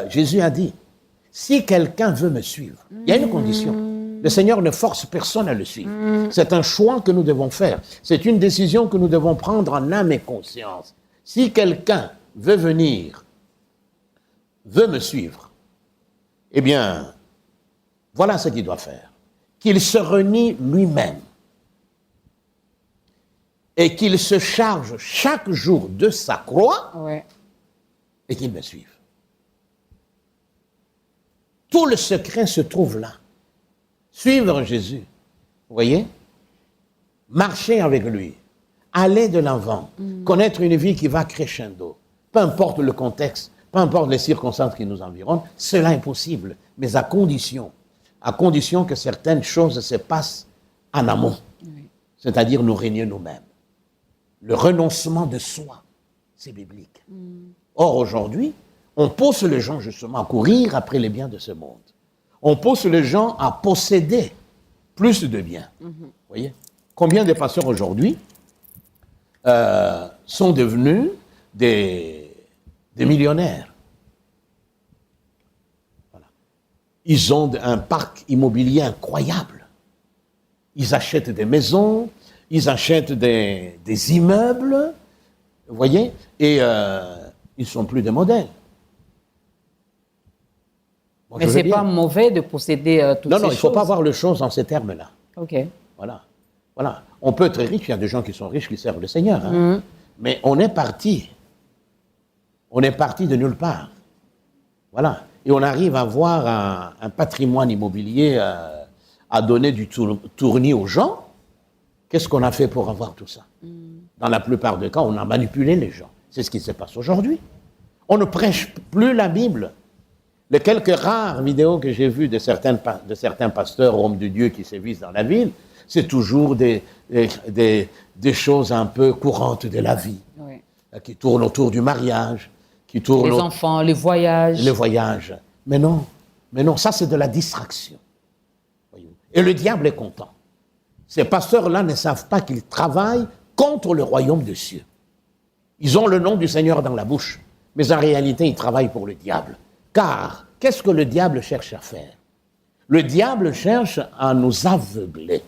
Jésus a dit, si quelqu'un veut me suivre, il y a une condition. Le Seigneur ne force personne à le suivre. C'est un choix que nous devons faire. C'est une décision que nous devons prendre en âme et conscience. Si quelqu'un veut venir, veut me suivre, eh bien, voilà ce qu'il doit faire. Qu'il se renie lui-même et qu'il se charge chaque jour de sa croix et qu'il me suive. Tout le secret se trouve là. Suivre Jésus, vous voyez? Marcher avec lui, aller de l'avant, connaître une vie qui va crescendo, peu importe le contexte, peu importe les circonstances qui nous environnent, cela est possible, mais à condition que certaines choses se passent en amont, c'est-à-dire nous régner nous-mêmes. Le renoncement de soi, c'est biblique. Or, aujourd'hui, on pousse les gens justement à courir après les biens de ce monde. On pousse les gens à posséder plus de biens. Vous voyez? Combien de pasteurs aujourd'hui sont devenus des millionnaires? Voilà. Ils ont un parc immobilier incroyable. Ils achètent des maisons, ils achètent des immeubles, vous voyez? Et ils ne sont plus des modèles. Bon, mais ce n'est pas mauvais de posséder toutes ces choses. Non, il ne faut pas voir les choses en ces termes-là. OK. Voilà. On peut être riche, il y a des gens qui sont riches qui servent le Seigneur. Hein. Mais on est parti. On est parti de nulle part. Voilà. Et on arrive à avoir un patrimoine immobilier à donner du tournis aux gens. Qu'est-ce qu'on a fait pour avoir tout ça? Dans la plupart des cas, on a manipulé les gens. C'est ce qui se passe aujourd'hui. On ne prêche plus la Bible. Les quelques rares vidéos que j'ai vues de certains pasteurs, hommes de Dieu qui sévissent dans la ville, c'est toujours des choses un peu courantes de la vie, Oui. Qui tournent autour du mariage, qui tournent... Les enfants, les voyages. Les voyages. Mais non, ça c'est de la distraction. Voyez-vous. Et le diable est content. Ces pasteurs-là ne savent pas qu'ils travaillent contre le royaume des cieux. Ils ont le nom du Seigneur dans la bouche, mais en réalité, ils travaillent pour le diable. Car, qu'est-ce que le diable cherche à faire? Le diable cherche à nous aveugler.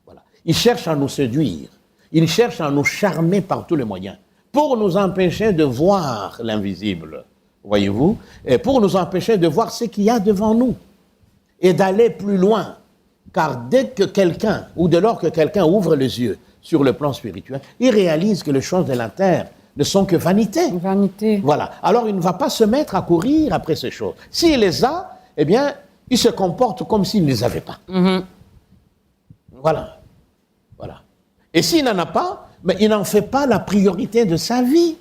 Voilà. Il cherche à nous séduire. Il cherche à nous charmer par tous les moyens pour nous empêcher de voir l'invisible, voyez-vous, et pour nous empêcher de voir ce qu'il y a devant nous et d'aller plus loin. Car dès que quelqu'un, ou dès lors que quelqu'un ouvre les yeux sur le plan spirituel, il réalise que les choses de la terre ne sont que vanité. Vanité. Voilà. Alors il ne va pas se mettre à courir après ces choses. S'il les a, eh bien, il se comporte comme s'il ne les avait pas. Voilà. Voilà. Et s'il n'en a pas, mais il n'en fait pas la priorité de sa vie.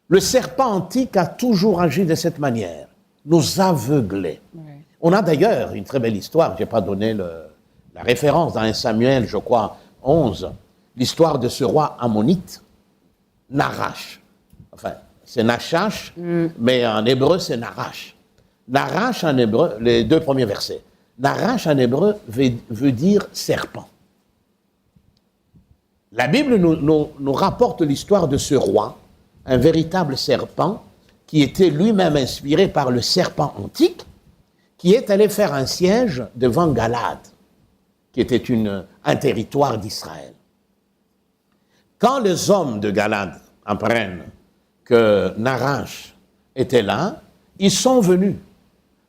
Le serpent antique a toujours agi de cette manière, nous aveugler. Oui. On a d'ailleurs une très belle histoire, je n'ai pas donné la référence dans 1 Samuel, je crois, 11, l'histoire de ce roi ammonite, Nahash. Enfin, c'est Nachash, mais en hébreu, c'est Nahash. Nahash en hébreu, les 2 premiers versets. Nahash en hébreu veut dire serpent. La Bible nous rapporte l'histoire de ce roi, un véritable serpent, qui était lui-même inspiré par le serpent antique, qui est allé faire un siège devant Galade, qui était un territoire d'Israël. Quand les hommes de Galade apprennent que Nahash était là, ils sont venus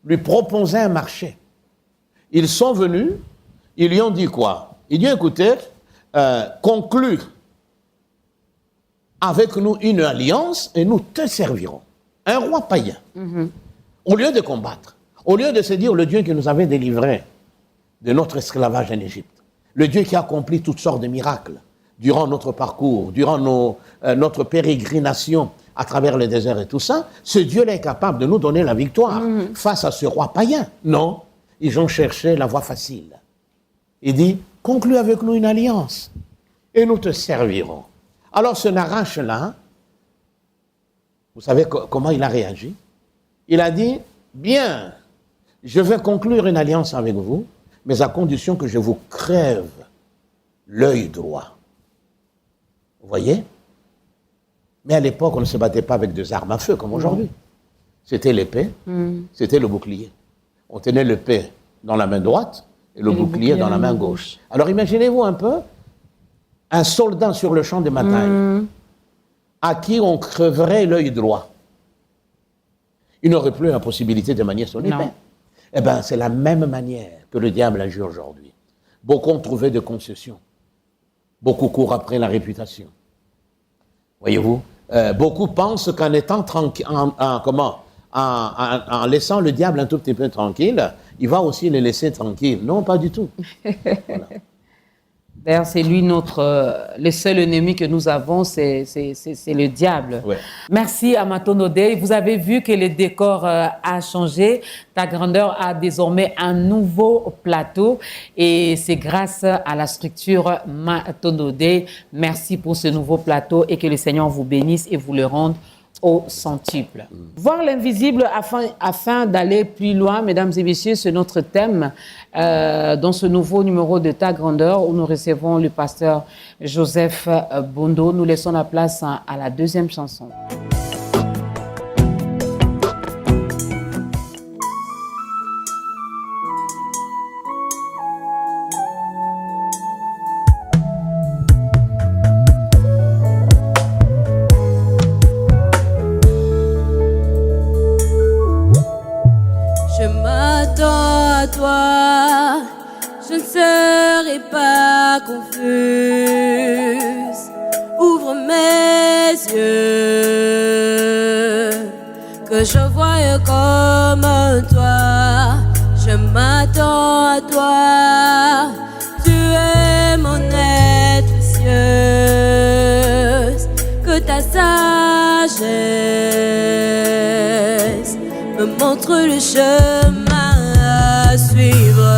lui proposer un marché. Ils sont venus, ils lui ont dit quoi? Ils lui ont dit, écoutez, conclue avec nous une alliance et nous te servirons. Un roi païen. Au lieu de combattre, au lieu de se dire le Dieu qui nous avait délivrés de notre esclavage en Égypte, le Dieu qui a accompli toutes sortes de miracles durant notre parcours, durant notre pérégrination à travers le désert et tout ça, ce Dieu-là est capable de nous donner la victoire face à ce roi païen. Non, ils ont cherché la voie facile. Il dit, conclue avec nous une alliance et nous te servirons. Alors ce Nahash-là, vous savez comment il a réagi? Il a dit, bien, je vais conclure une alliance avec vous, mais à condition que je vous crève l'œil droit. Vous voyez? Mais à l'époque, on ne se battait pas avec des armes à feu comme aujourd'hui. C'était l'épée, c'était le bouclier. On tenait l'épée dans la main droite et le bouclier dans la main gauche. Alors imaginez-vous un peu un soldat sur le champ de bataille à qui on creverait l'œil droit. Il n'aurait plus la possibilité de manier son épée. Eh bien, c'est la même manière que le diable agit aujourd'hui. Beaucoup ont trouvé des concessions. Beaucoup courent après la réputation. Voyez-vous, beaucoup pensent qu'en étant tranquille, en laissant le diable un tout petit peu tranquille, il va aussi les laisser tranquilles. Non, pas du tout. Voilà. D'ailleurs, c'est lui le seul ennemi que nous avons, c'est le diable. Ouais. Merci Amato Dey. Vous avez vu que le décor a changé. Ta grandeur a désormais un nouveau plateau et c'est grâce à la structure Amato Dey. Merci pour ce nouveau plateau et que le Seigneur vous bénisse et vous le rende au centuple. Voir l'invisible afin d'aller plus loin, mesdames et messieurs, c'est notre thème dans ce nouveau numéro de Ta Grandeur où nous recevons le pasteur Joseph Bondo. Nous laissons la place à la deuxième chanson. Toi, je ne serai pas confuse. Ouvre mes yeux, que je voie comme toi. Je m'attends à toi. Tu es mon aide précieuse, que ta sagesse me montre le chemin. Suivre.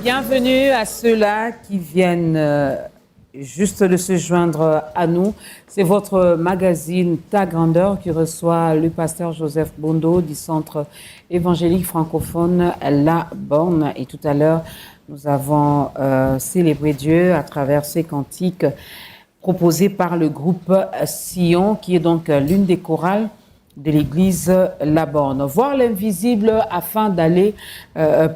Bienvenue à ceux-là qui viennent juste de se joindre à nous. C'est votre magazine Ta Grandeur qui reçoit le pasteur Joseph Bondo du Centre évangélique francophone La Borne. Et tout à l'heure, nous avons célébré Dieu à travers ces cantiques proposés par le groupe Sion, qui est donc l'une des chorales de l'église La Borne. Voir l'invisible afin d'aller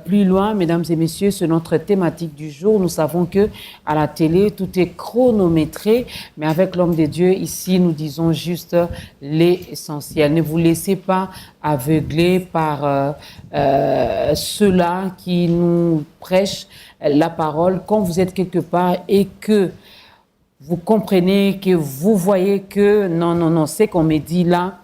plus loin, mesdames et messieurs, c'est notre thématique du jour. Nous savons que à la télé, tout est chronométré, mais avec l'homme de Dieu, ici, nous disons juste l'essentiel. Ne vous laissez pas aveugler par ceux-là qui nous prêchent la parole. Quand vous êtes quelque part et que vous comprenez, que vous voyez que non, c'est qu'on me dit là,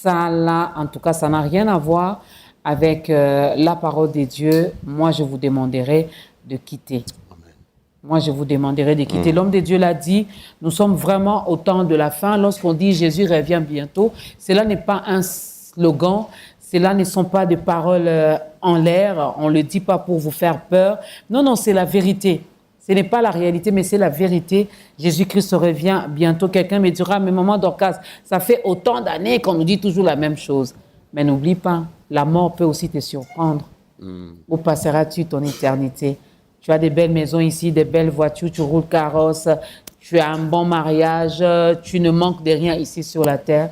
ça là, en tout cas, ça n'a rien à voir avec la parole de Dieu. Moi, je vous demanderai de quitter. Amen. Moi, je vous demanderai de quitter. L'homme de Dieu l'a dit, nous sommes vraiment au temps de la fin. Lorsqu'on dit Jésus revient bientôt, cela n'est pas un slogan, cela ne sont pas des paroles en l'air, on ne le dit pas pour vous faire peur. Non, c'est la vérité. Ce n'est pas la réalité, mais c'est la vérité. Jésus-Christ revient bientôt. Quelqu'un me dira, mais maman Dorcas, ça fait autant d'années qu'on nous dit toujours la même chose. Mais n'oublie pas, la mort peut aussi te surprendre. Où passeras-tu ton éternité? Tu as des belles maisons ici, des belles voitures, tu roules carrosse, tu as un bon mariage, tu ne manques de rien ici sur la terre.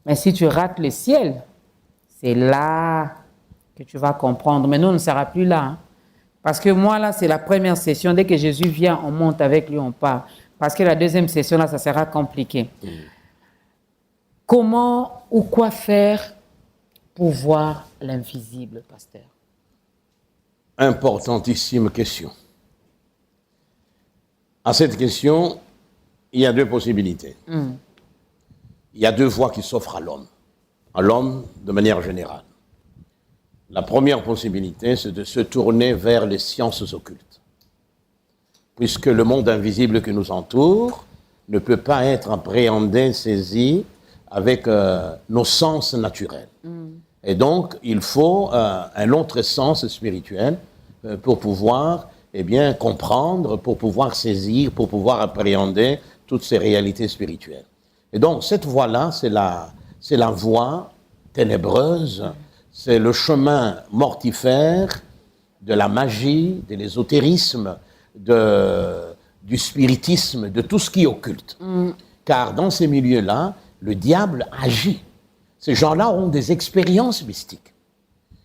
Mais si tu rates le ciel, c'est là que tu vas comprendre. Mais nous, on ne sera plus là. Parce que moi, là, c'est la première session. Dès que Jésus vient, on monte avec lui, on part. Parce que la deuxième session, là, ça sera compliqué. Comment ou quoi faire pour voir l'invisible, pasteur? Importantissime question. À cette question, il y a deux possibilités. Il y a deux voies qui s'offrent à l'homme de manière générale. La première possibilité, c'est de se tourner vers les sciences occultes. Puisque le monde invisible qui nous entoure ne peut pas être appréhendé, saisi avec nos sens naturels. Et donc, il faut un autre sens spirituel pour pouvoir comprendre, pour pouvoir saisir, pour pouvoir appréhender toutes ces réalités spirituelles. Et donc, cette voie-là, c'est la voie ténébreuse, c'est le chemin mortifère de la magie, de l'ésotérisme, du spiritisme, de tout ce qui est occulte. Car dans ces milieux-là, le diable agit. Ces gens-là ont des expériences mystiques.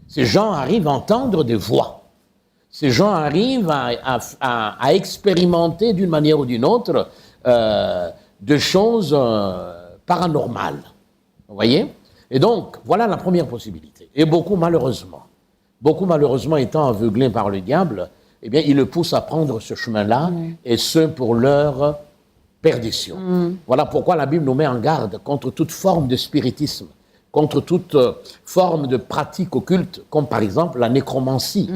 Ces gens arrivent à entendre des voix. Ces gens arrivent à expérimenter d'une manière ou d'une autre de choses paranormales. Vous voyez? Et donc, voilà la première possibilité. Et beaucoup malheureusement étant aveuglés par le diable, eh bien, ils le poussent à prendre ce chemin-là, et ce, pour leur perdition. Voilà pourquoi la Bible nous met en garde contre toute forme de spiritisme, contre toute forme de pratique occulte, comme par exemple la nécromancie.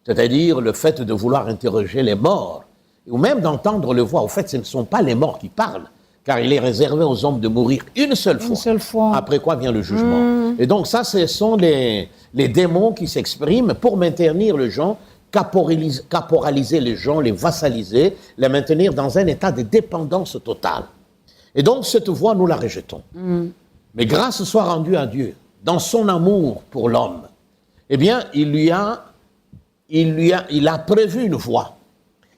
C'est-à-dire le fait de vouloir interroger les morts, ou même d'entendre le voix. Au fait, ce ne sont pas les morts qui parlent, car il est réservé aux hommes de mourir une seule fois. Après quoi vient le jugement. Et donc ça, ce sont les démons qui s'expriment pour maintenir les gens, caporaliser les gens, les vassaliser, les maintenir dans un état de dépendance totale. Et donc cette voie, nous la rejetons. Mais grâce soit rendue à Dieu, dans son amour pour l'homme, eh bien, il a prévu une voie.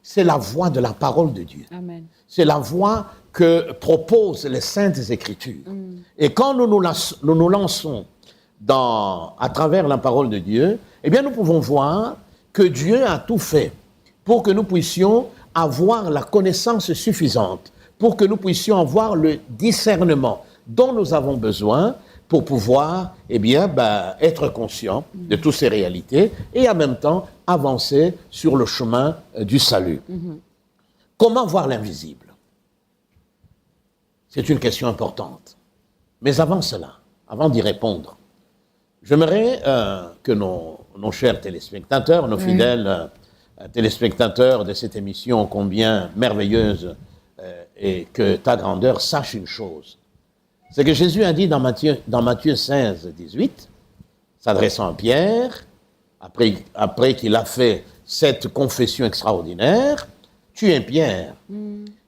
C'est la voie de la parole de Dieu. Amen. C'est la voie que proposent les Saintes Écritures. Et quand nous nous lançons à travers la parole de Dieu, eh bien, nous pouvons voir que Dieu a tout fait pour que nous puissions avoir la connaissance suffisante, pour que nous puissions avoir le discernement dont nous avons besoin pour pouvoir être conscients de toutes ces réalités et en même temps avancer sur le chemin du salut. Comment voir l'invisible? C'est une question importante. Mais avant cela, avant d'y répondre, j'aimerais que nos chers téléspectateurs, nos fidèles téléspectateurs de cette émission combien merveilleuse et que ta grandeur sache une chose. C'est que Jésus a dit dans Matthieu 16, 18, s'adressant à Pierre, après qu'il a fait cette confession extraordinaire, tu es Pierre.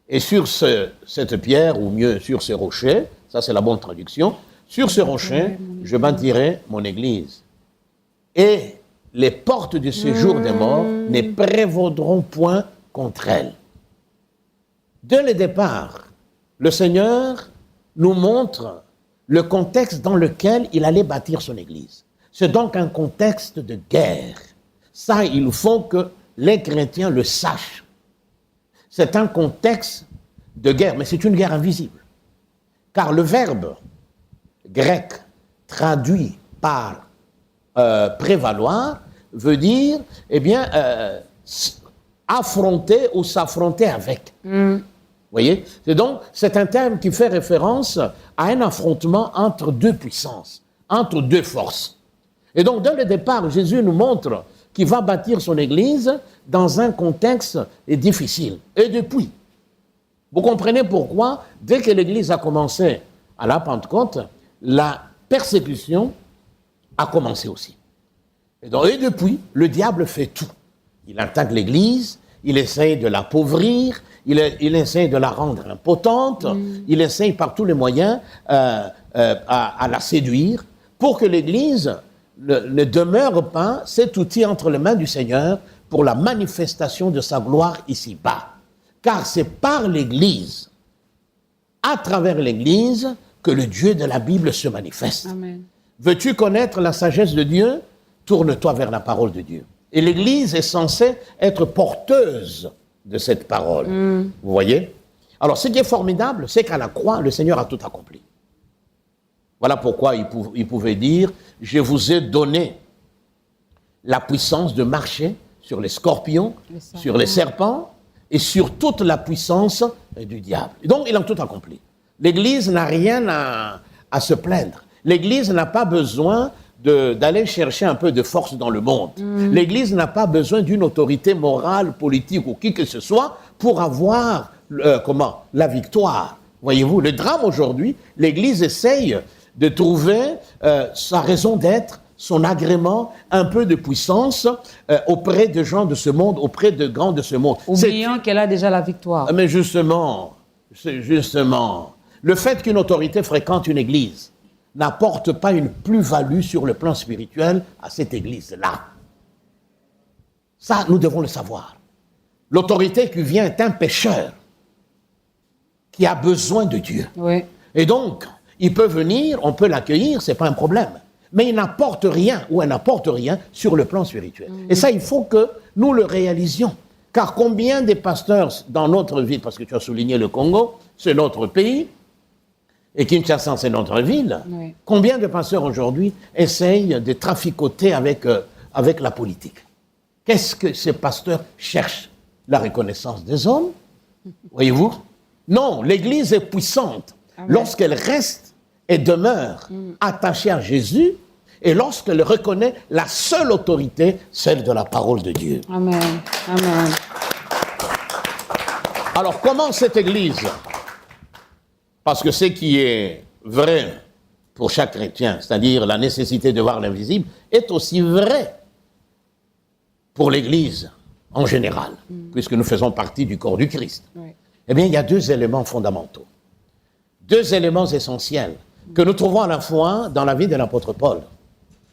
Et sur cette pierre, ou mieux sur ce rocher, ça c'est la bonne traduction, sur ce rocher, je bâtirai mon église. Et les portes du séjour des morts ne prévaudront point contre elle. Dès le départ, le Seigneur nous montre le contexte dans lequel il allait bâtir son église. C'est donc un contexte de guerre. Ça, il faut que les chrétiens le sachent. C'est un contexte de guerre, mais c'est une guerre invisible. Car le verbe grec traduit par prévaloir veut dire, affronter ou s'affronter avec. Vous voyez? C'est un terme qui fait référence à un affrontement entre deux puissances, entre deux forces. Et donc, dès le départ, Jésus nous montre qu'il va bâtir son Église dans un contexte difficile. Et depuis, vous comprenez pourquoi, dès que l'Église a commencé à la Pentecôte, la persécution a commencé aussi. Et depuis, le diable fait tout. Il attaque l'Église, il essaye de l'appauvrir, il essaye de la rendre impotente, il essaye par tous les moyens à la séduire pour que l'Église ne demeure pas cet outil entre les mains du Seigneur pour la manifestation de sa gloire ici-bas. Car c'est par l'Église, à travers l'Église, que le Dieu de la Bible se manifeste. Amen. Veux-tu connaître la sagesse de Dieu? Tourne-toi vers la parole de Dieu. Et l'Église est censée être porteuse de cette parole. Vous voyez? Alors, ce qui est formidable, c'est qu'à la croix, le Seigneur a tout accompli. Voilà pourquoi il pouvait dire « Je vous ai donné la puissance de marcher sur les scorpions, sur les serpents et sur toute la puissance du diable. » Et donc, il a tout accompli. L'Église n'a rien à se plaindre. L'Église n'a pas besoin d'aller chercher un peu de force dans le monde. L'Église n'a pas besoin d'une autorité morale, politique ou qui que ce soit pour avoir la victoire. Voyez-vous, le drame aujourd'hui, l'Église essaye de trouver sa raison d'être, son agrément, un peu de puissance auprès de gens de ce monde, auprès de grands de ce monde. Oubliant qu'elle a déjà la victoire. Mais justement, le fait qu'une autorité fréquente une église n'apporte pas une plus-value sur le plan spirituel à cette église-là. Ça, nous devons le savoir. L'autorité qui vient est un pécheur qui a besoin de Dieu. Oui. Et donc, il peut venir, on peut l'accueillir, ce n'est pas un problème. Mais il n'apporte rien, ou elle n'apporte rien sur le plan spirituel. Et ça, il faut que nous le réalisions. Car combien de pasteurs dans notre ville, parce que tu as souligné le Congo, c'est notre pays, et Kinshasa, c'est notre ville, Oui. combien de pasteurs aujourd'hui essayent de traficoter avec la politique? Qu'est-ce que ces pasteurs cherchent? La reconnaissance des hommes? Voyez-vous? Non, l'Église est puissante lorsqu'elle reste et demeure attachée à Jésus et lorsqu'elle reconnaît la seule autorité, celle de la parole de Dieu. Amen. Amen. Alors, comment cette Église? Parce que ce qui est vrai pour chaque chrétien, c'est-à-dire la nécessité de voir l'invisible, est aussi vrai pour l'Église en général, puisque nous faisons partie du corps du Christ. Oui. Eh bien, il y a deux éléments fondamentaux, deux éléments essentiels que nous trouvons à la fois dans la vie de l'apôtre Paul,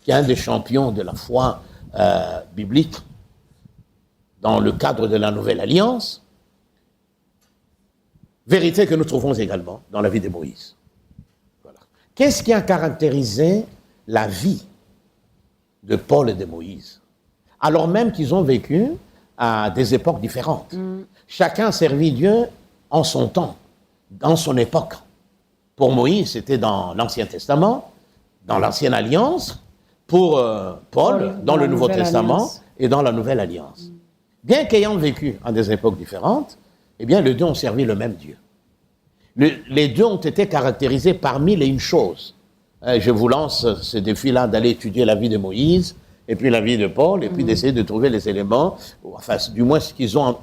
qui est un des champions de la foi biblique dans le cadre de la Nouvelle Alliance, vérité que nous trouvons également dans la vie de Moïse. Voilà. Qu'est-ce qui a caractérisé la vie de Paul et de Moïse, alors même qu'ils ont vécu à des époques différentes? Chacun a servi Dieu en son temps, dans son époque. Pour Moïse, c'était dans l'Ancien Testament, dans l'Ancienne Alliance, pour Paul, dans le Nouveau Testament et dans la Nouvelle Alliance. Bien qu'ayant vécu à des époques différentes, eh bien, les deux ont servi le même Dieu. Les deux ont été caractérisés par mille et une choses. Je vous lance ce défi-là d'aller étudier la vie de Moïse, et puis la vie de Paul, et puis d'essayer de trouver les éléments, enfin, du moins ce qu'ils ont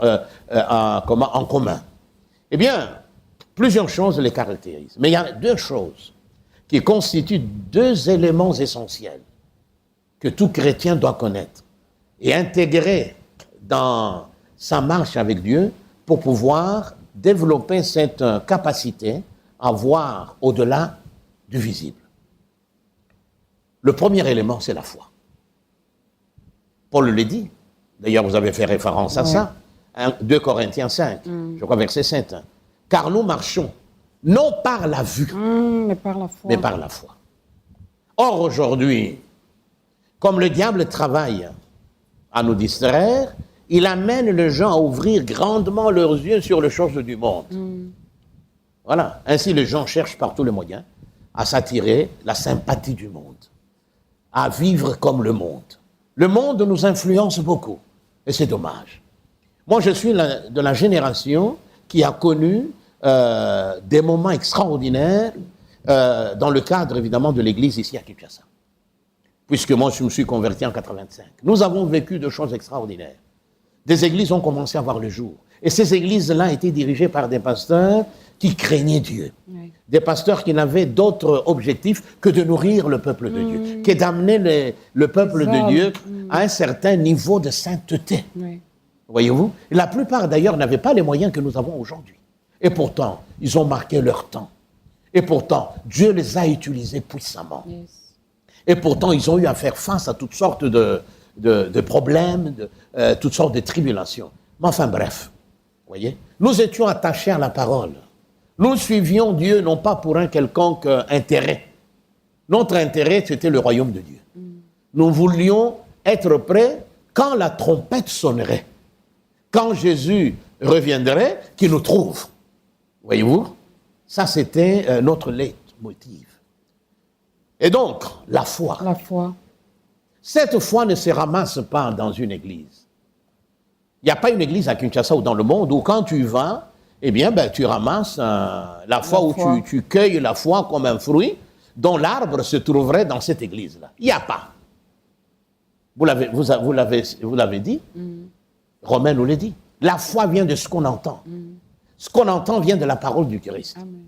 en commun. Eh bien, plusieurs choses les caractérisent. Mais il y a deux choses qui constituent deux éléments essentiels que tout chrétien doit connaître et intégrer dans sa marche avec Dieu pour pouvoir développer cette capacité à voir au-delà du visible. Le premier élément, c'est la foi. Paul le dit. D'ailleurs, vous avez fait référence à ça. 2 Corinthiens 5, je crois verset 7. Car nous marchons, non par la vue, Mais par la foi. mais par la foi. Or, aujourd'hui, comme le diable travaille à nous distraire, il amène les gens à ouvrir grandement leurs yeux sur les choses du monde. Voilà. Ainsi, les gens cherchent par tous les moyens à s'attirer la sympathie du monde, à vivre comme le monde. Le monde nous influence beaucoup, et c'est dommage. Moi, je suis de la génération qui a connu des moments extraordinaires dans le cadre, évidemment, de l'Église ici à Kinshasa. Puisque moi, je me suis converti en 85. Nous avons vécu de choses extraordinaires. Des églises ont commencé à voir le jour. Et ces églises-là étaient dirigées par des pasteurs qui craignaient Dieu. Oui. Des pasteurs qui n'avaient d'autre objectif que de nourrir le peuple de Dieu, que d'amener le peuple de Dieu à un certain niveau de sainteté. Oui. Voyez-vous? La plupart, d'ailleurs, n'avaient pas les moyens que nous avons aujourd'hui. Et pourtant, ils ont marqué leur temps. Et pourtant, Dieu les a utilisés puissamment. Yes. Et pourtant, ils ont eu à faire face à toutes sortes de problèmes, toutes sortes de tribulations. Mais enfin, bref, voyez, nous étions attachés à la parole. Nous suivions Dieu non pas pour un quelconque intérêt. Notre intérêt, c'était le royaume de Dieu. Nous voulions être prêts quand la trompette sonnerait. Quand Jésus reviendrait, qu'il nous trouve. Voyez-vous? Ça, c'était notre leitmotiv. Et donc, la foi. La foi. Cette foi ne se ramasse pas dans une église. Il n'y a pas une église à Kinshasa ou dans le monde où quand tu vas, eh bien, tu ramasses la foi où tu cueilles la foi comme un fruit dont l'arbre se trouverait dans cette église-là. Il n'y a pas. Vous l'avez dit. Romain nous l'a dit. La foi vient de ce qu'on entend. Ce qu'on entend vient de la parole du Christ. Amen.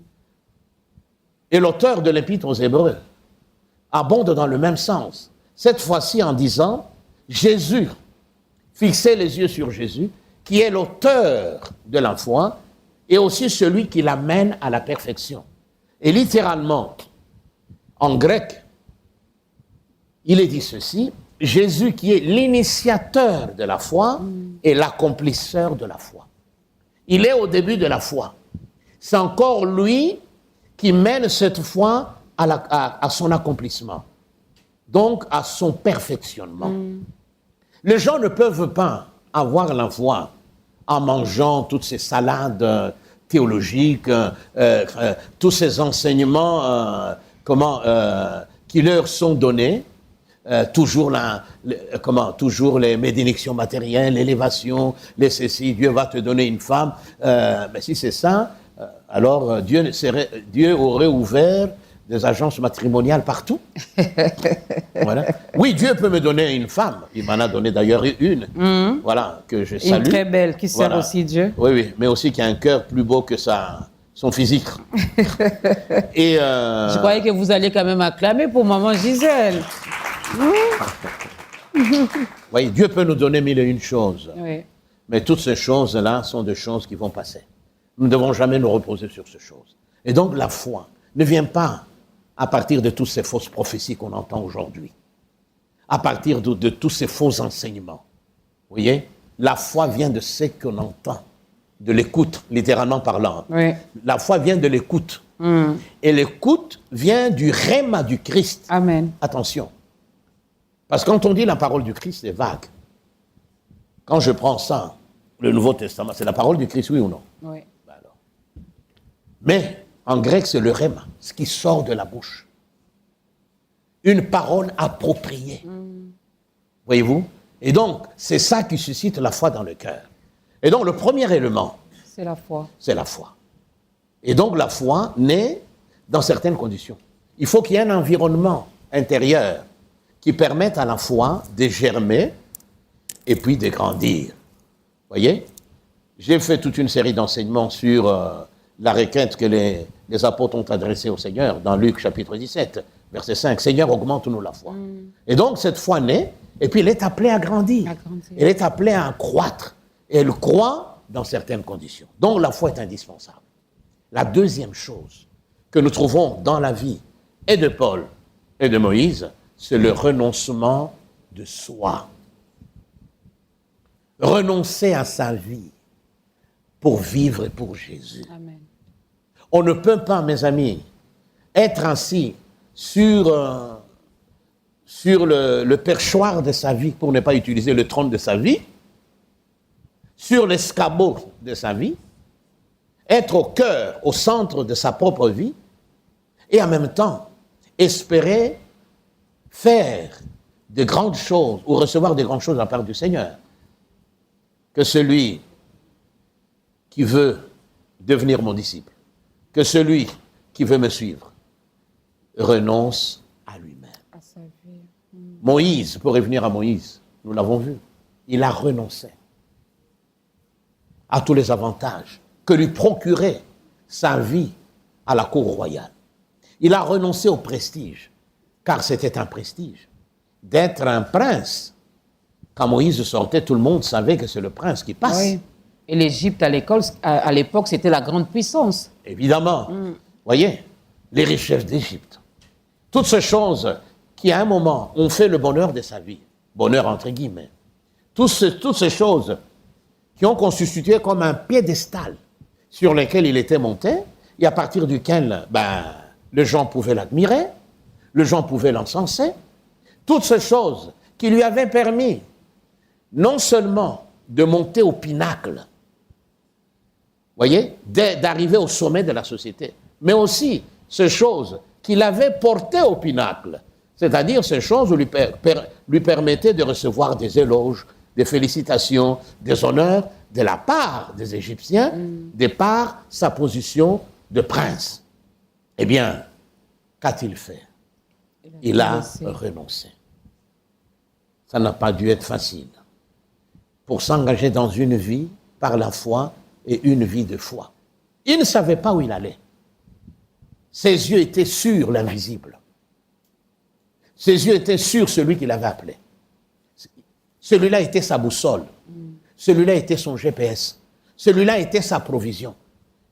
Et l'auteur de l'Épître aux Hébreux abonde dans le même sens. Cette fois-ci en disant, Jésus, fixez les yeux sur Jésus, qui est l'auteur de la foi et aussi celui qui l'amène à la perfection. Et littéralement, en grec, il est dit ceci, Jésus qui est l'initiateur de la foi et l'accomplisseur de la foi. Il est au début de la foi. C'est encore lui qui mène cette foi à son accomplissement, donc à son perfectionnement. Les gens ne peuvent pas avoir la foi en mangeant toutes ces salades théologiques, tous ces enseignements qui leur sont donnés, toujours les bénédictions matérielles, l'élévation, les ceci, Dieu va te donner une femme. Mais si c'est ça, alors Dieu aurait ouvert des agences matrimoniales partout. Voilà. Oui, Dieu peut me donner une femme. Il m'en a donné d'ailleurs une. Voilà, que je salue. Une très belle qui sert aussi Dieu. Oui, oui, mais aussi qui a un cœur plus beau que son physique. Et je croyais que vous alliez quand même acclamer pour maman Gisèle. Oui, Dieu peut nous donner 1001 choses. Oui. Mais toutes ces choses-là sont des choses qui vont passer. Nous ne devons jamais nous reposer sur ces choses. Et donc la foi ne vient pas à partir de toutes ces fausses prophéties qu'on entend aujourd'hui, à partir de tous ces faux enseignements. Vous voyez, la foi vient de ce qu'on entend, de l'écoute, littéralement parlant. Oui. La foi vient de l'écoute. Et l'écoute vient du rhéma du Christ. Amen. Attention. Parce que quand on dit la parole du Christ, c'est vague. Quand je prends ça, le Nouveau Testament, c'est la parole du Christ, oui ou non? Oui. Ben alors. Mais en grec, c'est le rhéma, ce qui sort de la bouche. Une parole appropriée. Voyez-vous? Et donc, c'est ça qui suscite la foi dans le cœur. Et donc, le premier élément, c'est la foi. C'est la foi. Et donc, la foi naît dans certaines conditions. Il faut qu'il y ait un environnement intérieur qui permette à la foi de germer et puis de grandir. Voyez? J'ai fait toute une série d'enseignements sur la requête que les apôtres ont adressée au Seigneur dans Luc chapitre 17, verset 5. Seigneur, augmente-nous la foi. Et donc, cette foi naît, et puis elle est appelée à grandir. Elle est appelée à croître. Et elle croît dans certaines conditions. Donc, la foi est indispensable. La deuxième chose que nous trouvons dans la vie et de Paul et de Moïse, c'est le renoncement de soi. Renoncer à sa vie pour vivre pour Jésus. Amen. On ne peut pas, mes amis, être assis sur le perchoir de sa vie, pour ne pas utiliser le trône de sa vie, sur l'escabeau de sa vie, être au cœur, au centre de sa propre vie, et en même temps espérer faire de grandes choses ou recevoir de grandes choses de la part du Seigneur. Que celui qui veut devenir mon disciple, que celui qui veut me suivre, renonce à lui-même. À sa vie. Moïse, pour revenir à Moïse, nous l'avons vu, il a renoncé à tous les avantages que lui procurait sa vie à la cour royale. Il a renoncé au prestige, car c'était un prestige. D'être un prince, quand Moïse sortait, tout le monde savait que c'est le prince qui passe. Oui. Et l'Égypte, à l'époque, c'était la grande puissance. Évidemment. Voyez, les richesses d'Égypte. Toutes ces choses qui, à un moment, ont fait le bonheur de sa vie. Bonheur entre guillemets. Toutes ces choses qui ont constitué comme un piédestal sur lequel il était monté, et à partir duquel les gens pouvaient l'admirer, les gens pouvaient l'encenser. Toutes ces choses qui lui avaient permis non seulement de monter au pinacle, voyez, d'arriver au sommet de la société, mais aussi ces choses qui l'avaient porté au pinacle, c'est-à-dire ces choses lui permettaient de recevoir des éloges, des félicitations, des honneurs de la part des Égyptiens, de par sa position de prince. Eh bien, qu'a-t-il fait? Il a renoncé. Ça n'a pas dû être facile. Pour s'engager dans une vie par la foi et une vie de foi. Il ne savait pas où il allait. Ses yeux étaient sur l'invisible. Ses yeux étaient sur celui qui l'avait appelé. Celui-là était sa boussole. Celui-là était son GPS. Celui-là était sa provision.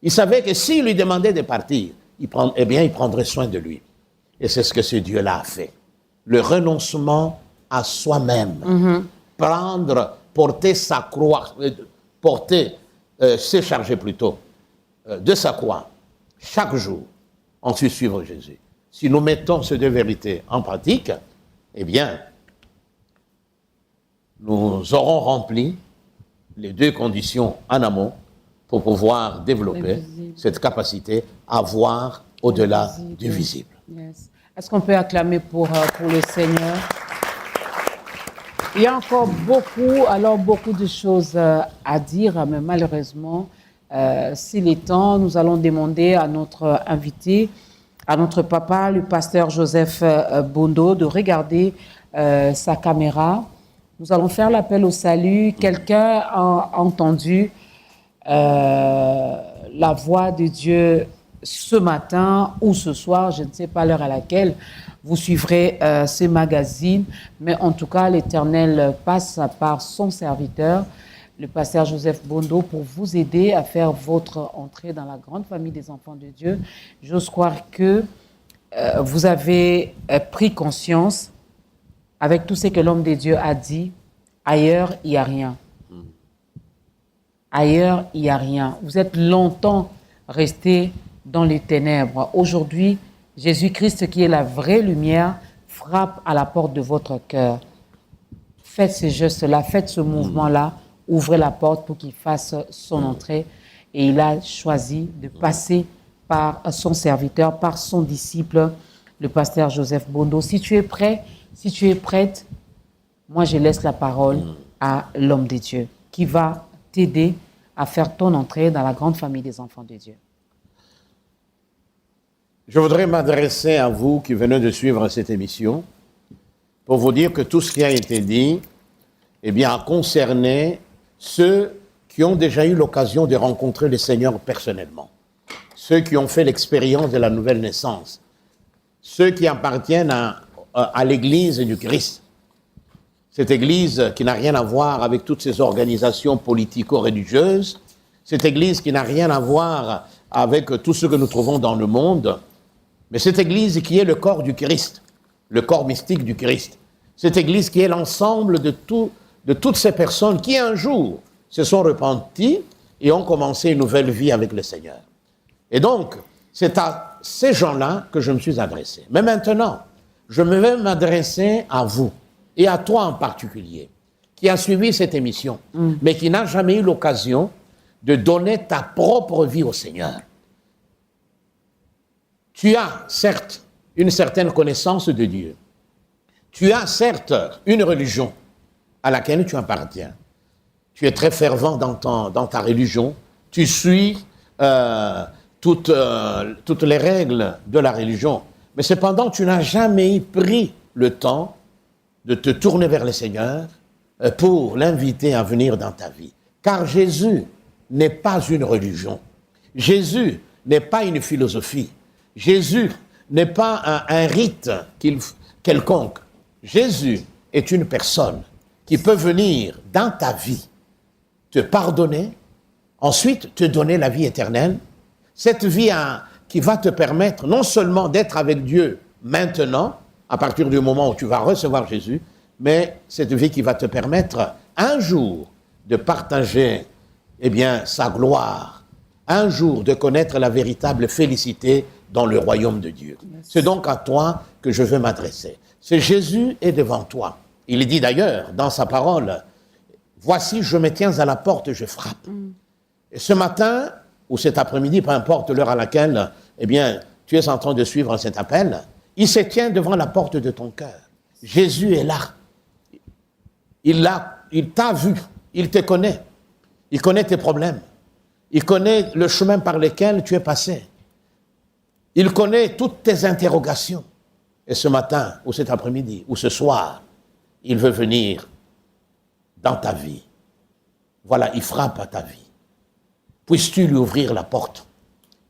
Il savait que s'il lui demandait de partir, il prendrait soin de lui. Et c'est ce que ce Dieu-là a fait. Le renoncement à soi-même. Porter sa croix, se charger plutôt de sa croix chaque jour, ensuite suivre Jésus. Si nous mettons ces deux vérités en pratique, eh bien, nous aurons rempli les deux conditions en amont pour pouvoir développer cette capacité à voir au-delà du visible. Yes. Est-ce qu'on peut acclamer pour le Seigneur? Il y a encore beaucoup de choses à dire, mais malheureusement, s'il est temps, nous allons demander à notre invité, à notre papa, le pasteur Joseph Bondo, de regarder sa caméra. Nous allons faire l'appel au salut. Quelqu'un a entendu la voix de Dieu ce matin ou ce soir, je ne sais pas l'heure à laquelle vous suivrez ce magazine, mais en tout cas, l'Éternel passe par son serviteur, le pasteur Joseph Bondo, pour vous aider à faire votre entrée dans la grande famille des enfants de Dieu. J'ose croire que vous avez pris conscience, avec tout ce que l'homme de Dieu a dit, ailleurs, il n'y a rien. Ailleurs, il n'y a rien. Vous êtes longtemps resté dans les ténèbres. Aujourd'hui, Jésus-Christ, qui est la vraie lumière, frappe à la porte de votre cœur. Faites ce geste-là, faites ce mouvement-là, ouvrez la porte pour qu'il fasse son entrée. Et il a choisi de passer par son serviteur, par son disciple, le pasteur Joseph Bondo. Si tu es prêt, si tu es prête, moi je laisse la parole à l'homme de Dieu qui va t'aider à faire ton entrée dans la grande famille des enfants de Dieu. Je voudrais m'adresser à vous qui venez de suivre cette émission pour vous dire que tout ce qui a été dit, eh bien, a concerné ceux qui ont déjà eu l'occasion de rencontrer le Seigneur personnellement, ceux qui ont fait l'expérience de la nouvelle naissance, ceux qui appartiennent à l'Église du Christ. Cette Église qui n'a rien à voir avec toutes ces organisations politico-religieuses, cette Église qui n'a rien à voir avec tout ce que nous trouvons dans le monde, mais cette Église qui est le corps du Christ, le corps mystique du Christ, cette Église qui est l'ensemble de toutes ces personnes qui un jour se sont repenties et ont commencé une nouvelle vie avec le Seigneur. Et donc, c'est à ces gens-là que je me suis adressé. Mais maintenant, je vais m'adresser à vous, et à toi en particulier, qui a suivi cette émission, mais qui n'a jamais eu l'occasion de donner ta propre vie au Seigneur. Tu as, certes, une certaine connaissance de Dieu. Tu as, certes, une religion à laquelle tu appartiens. Tu es très fervent dans ta religion. Tu suis toutes les règles de la religion. Mais cependant, tu n'as jamais pris le temps de te tourner vers le Seigneur pour l'inviter à venir dans ta vie. Car Jésus n'est pas une religion. Jésus n'est pas une philosophie. Jésus n'est pas un rite quelconque. Jésus est une personne qui peut venir dans ta vie, te pardonner, ensuite te donner la vie éternelle. Cette vie qui va te permettre non seulement d'être avec Dieu maintenant, à partir du moment où tu vas recevoir Jésus, mais cette vie qui va te permettre un jour de partager sa gloire, un jour de connaître la véritable félicité dans le royaume de Dieu. Merci. C'est donc à toi que je veux m'adresser. C'est Jésus est devant toi. Il dit d'ailleurs dans sa parole, « Voici, je me tiens à la porte, je frappe. » Et ce matin, ou cet après-midi, peu importe l'heure à laquelle, tu es en train de suivre cet appel, il se tient devant la porte de ton cœur. Jésus est là. Il t'a vu. Il te connaît. Il connaît tes problèmes. Il connaît le chemin par lequel tu es passé. Il connaît toutes tes interrogations. Et ce matin, ou cet après-midi, ou ce soir, il veut venir dans ta vie. Voilà, il frappe à ta vie. Puisses-tu lui ouvrir la porte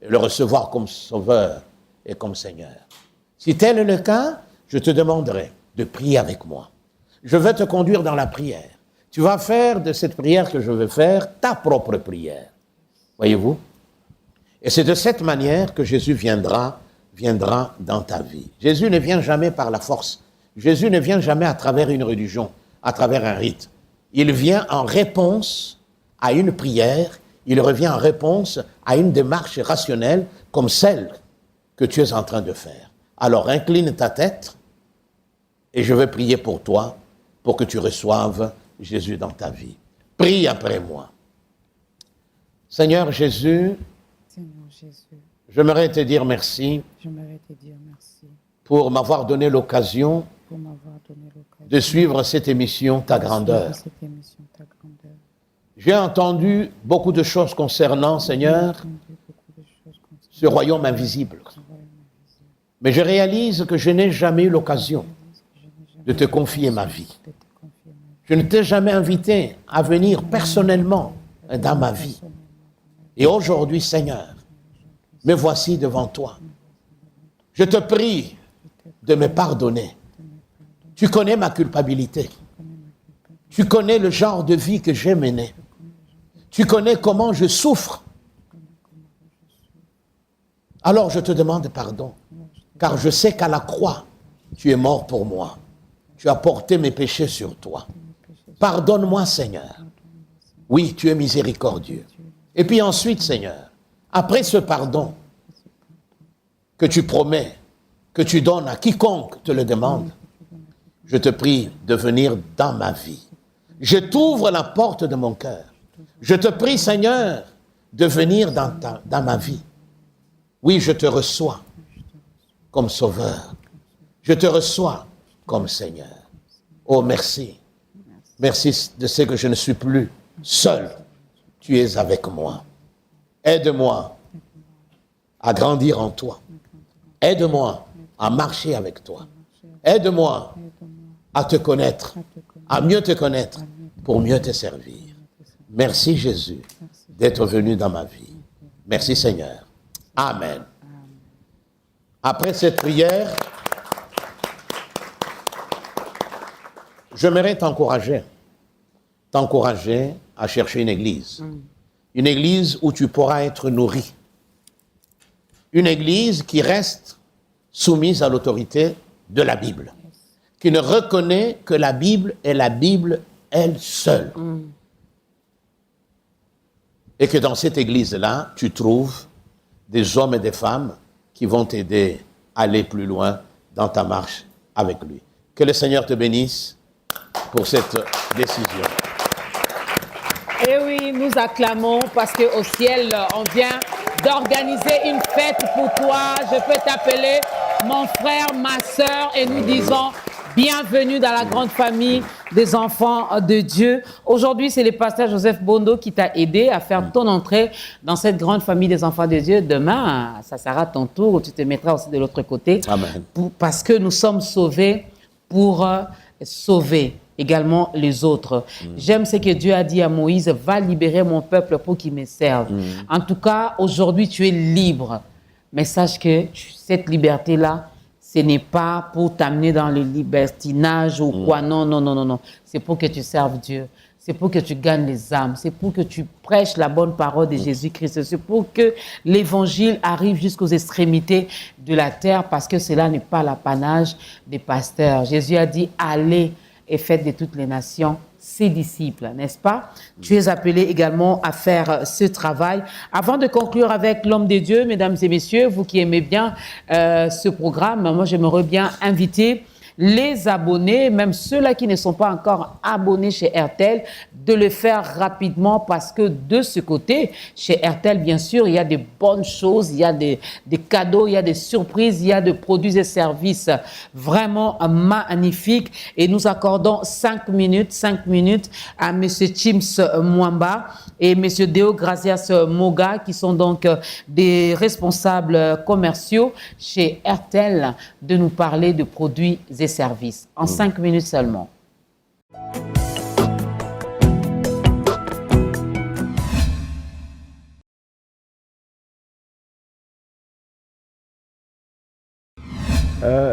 et le recevoir comme sauveur et comme Seigneur. Si tel est le cas, je te demanderai de prier avec moi. Je vais te conduire dans la prière. Tu vas faire de cette prière que je vais faire ta propre prière. Voyez-vous? Et c'est de cette manière que Jésus viendra dans ta vie. Jésus ne vient jamais par la force. Jésus ne vient jamais à travers une religion, à travers un rite. Il vient en réponse à une prière, il revient en réponse à une démarche rationnelle comme celle que tu es en train de faire. Alors incline ta tête et je vais prier pour toi pour que tu reçoives Jésus dans ta vie. Prie après moi. Seigneur Jésus, j'aimerais te dire merci pour m'avoir donné l'occasion de suivre cette émission Ta Grandeur. J'ai entendu beaucoup de choses concernant, Seigneur, ce royaume invisible. Mais je réalise que je n'ai jamais eu l'occasion de te confier ma vie. Je ne t'ai jamais invité à venir personnellement dans ma vie. Et aujourd'hui, Seigneur, me voici devant toi. Je te prie de me pardonner. Tu connais ma culpabilité. Tu connais le genre de vie que j'ai mené. Tu connais comment je souffre. Alors je te demande pardon, car je sais qu'à la croix, tu es mort pour moi. Tu as porté mes péchés sur toi. Pardonne-moi, Seigneur. Oui, tu es miséricordieux. Et puis ensuite, Seigneur, après ce pardon que tu promets, que tu donnes à quiconque te le demande, je te prie de venir dans ma vie. Je t'ouvre la porte de mon cœur. Je te prie, Seigneur, de venir dans ma vie. Oui, je te reçois comme sauveur. Je te reçois comme Seigneur. Oh, merci. Merci de ce que je ne suis plus seul. Tu es avec moi. Aide-moi à grandir en toi. Aide-moi à marcher avec toi. Aide-moi à te connaître, à mieux te connaître, pour mieux te servir. Merci Jésus d'être venu dans ma vie. Merci Seigneur. Amen. Après cette prière, j'aimerais t'encourager à chercher une église. Une église où tu pourras être nourri. Une église qui reste soumise à l'autorité de la Bible. Qui ne reconnaît que la Bible est la Bible elle seule. Et que dans cette église-là, tu trouves des hommes et des femmes qui vont t'aider à aller plus loin dans ta marche avec lui. Que le Seigneur te bénisse pour cette décision. Et oui, nous acclamons parce qu'au ciel, on vient d'organiser une fête pour toi. Je peux t'appeler mon frère, ma sœur, et nous disons bienvenue dans la grande famille des enfants de Dieu. Aujourd'hui, c'est le pasteur Joseph Bondo qui t'a aidé à faire ton entrée dans cette grande famille des enfants de Dieu. Demain, ça sera ton tour où tu te mettras aussi de l'autre côté. Amen. Parce que nous sommes sauvés pour sauver également les autres. J'aime ce que Dieu a dit à Moïse, va libérer mon peuple pour qu'il me serve. En tout cas, aujourd'hui, tu es libre. Mais sache que cette liberté-là, ce n'est pas pour t'amener dans le libertinage ou quoi. Non, non, non, non, non. C'est pour que tu serves Dieu. C'est pour que tu gagnes les âmes. C'est pour que tu prêches la bonne parole de Jésus-Christ. C'est pour que l'évangile arrive jusqu'aux extrémités de la terre parce que cela n'est pas l'apanage des pasteurs. Jésus a dit, allez et faites de toutes les nations ses disciples, n'est-ce pas? Tu es appelé également à faire ce travail. Avant de conclure avec l'homme de Dieu, mesdames et messieurs, vous qui aimez bien ce programme, moi j'aimerais bien inviter les abonnés, même ceux-là qui ne sont pas encore abonnés chez RTL, de le faire rapidement parce que de ce côté, chez RTL, bien sûr, il y a des bonnes choses, il y a des cadeaux, il y a des surprises, il y a des produits et services vraiment magnifiques. Et nous accordons 5 minutes à M. Chims Mwamba et M. Deo Gracias Moga, qui sont donc des responsables commerciaux chez RTL, de nous parler de produits et services. En 5 minutes seulement.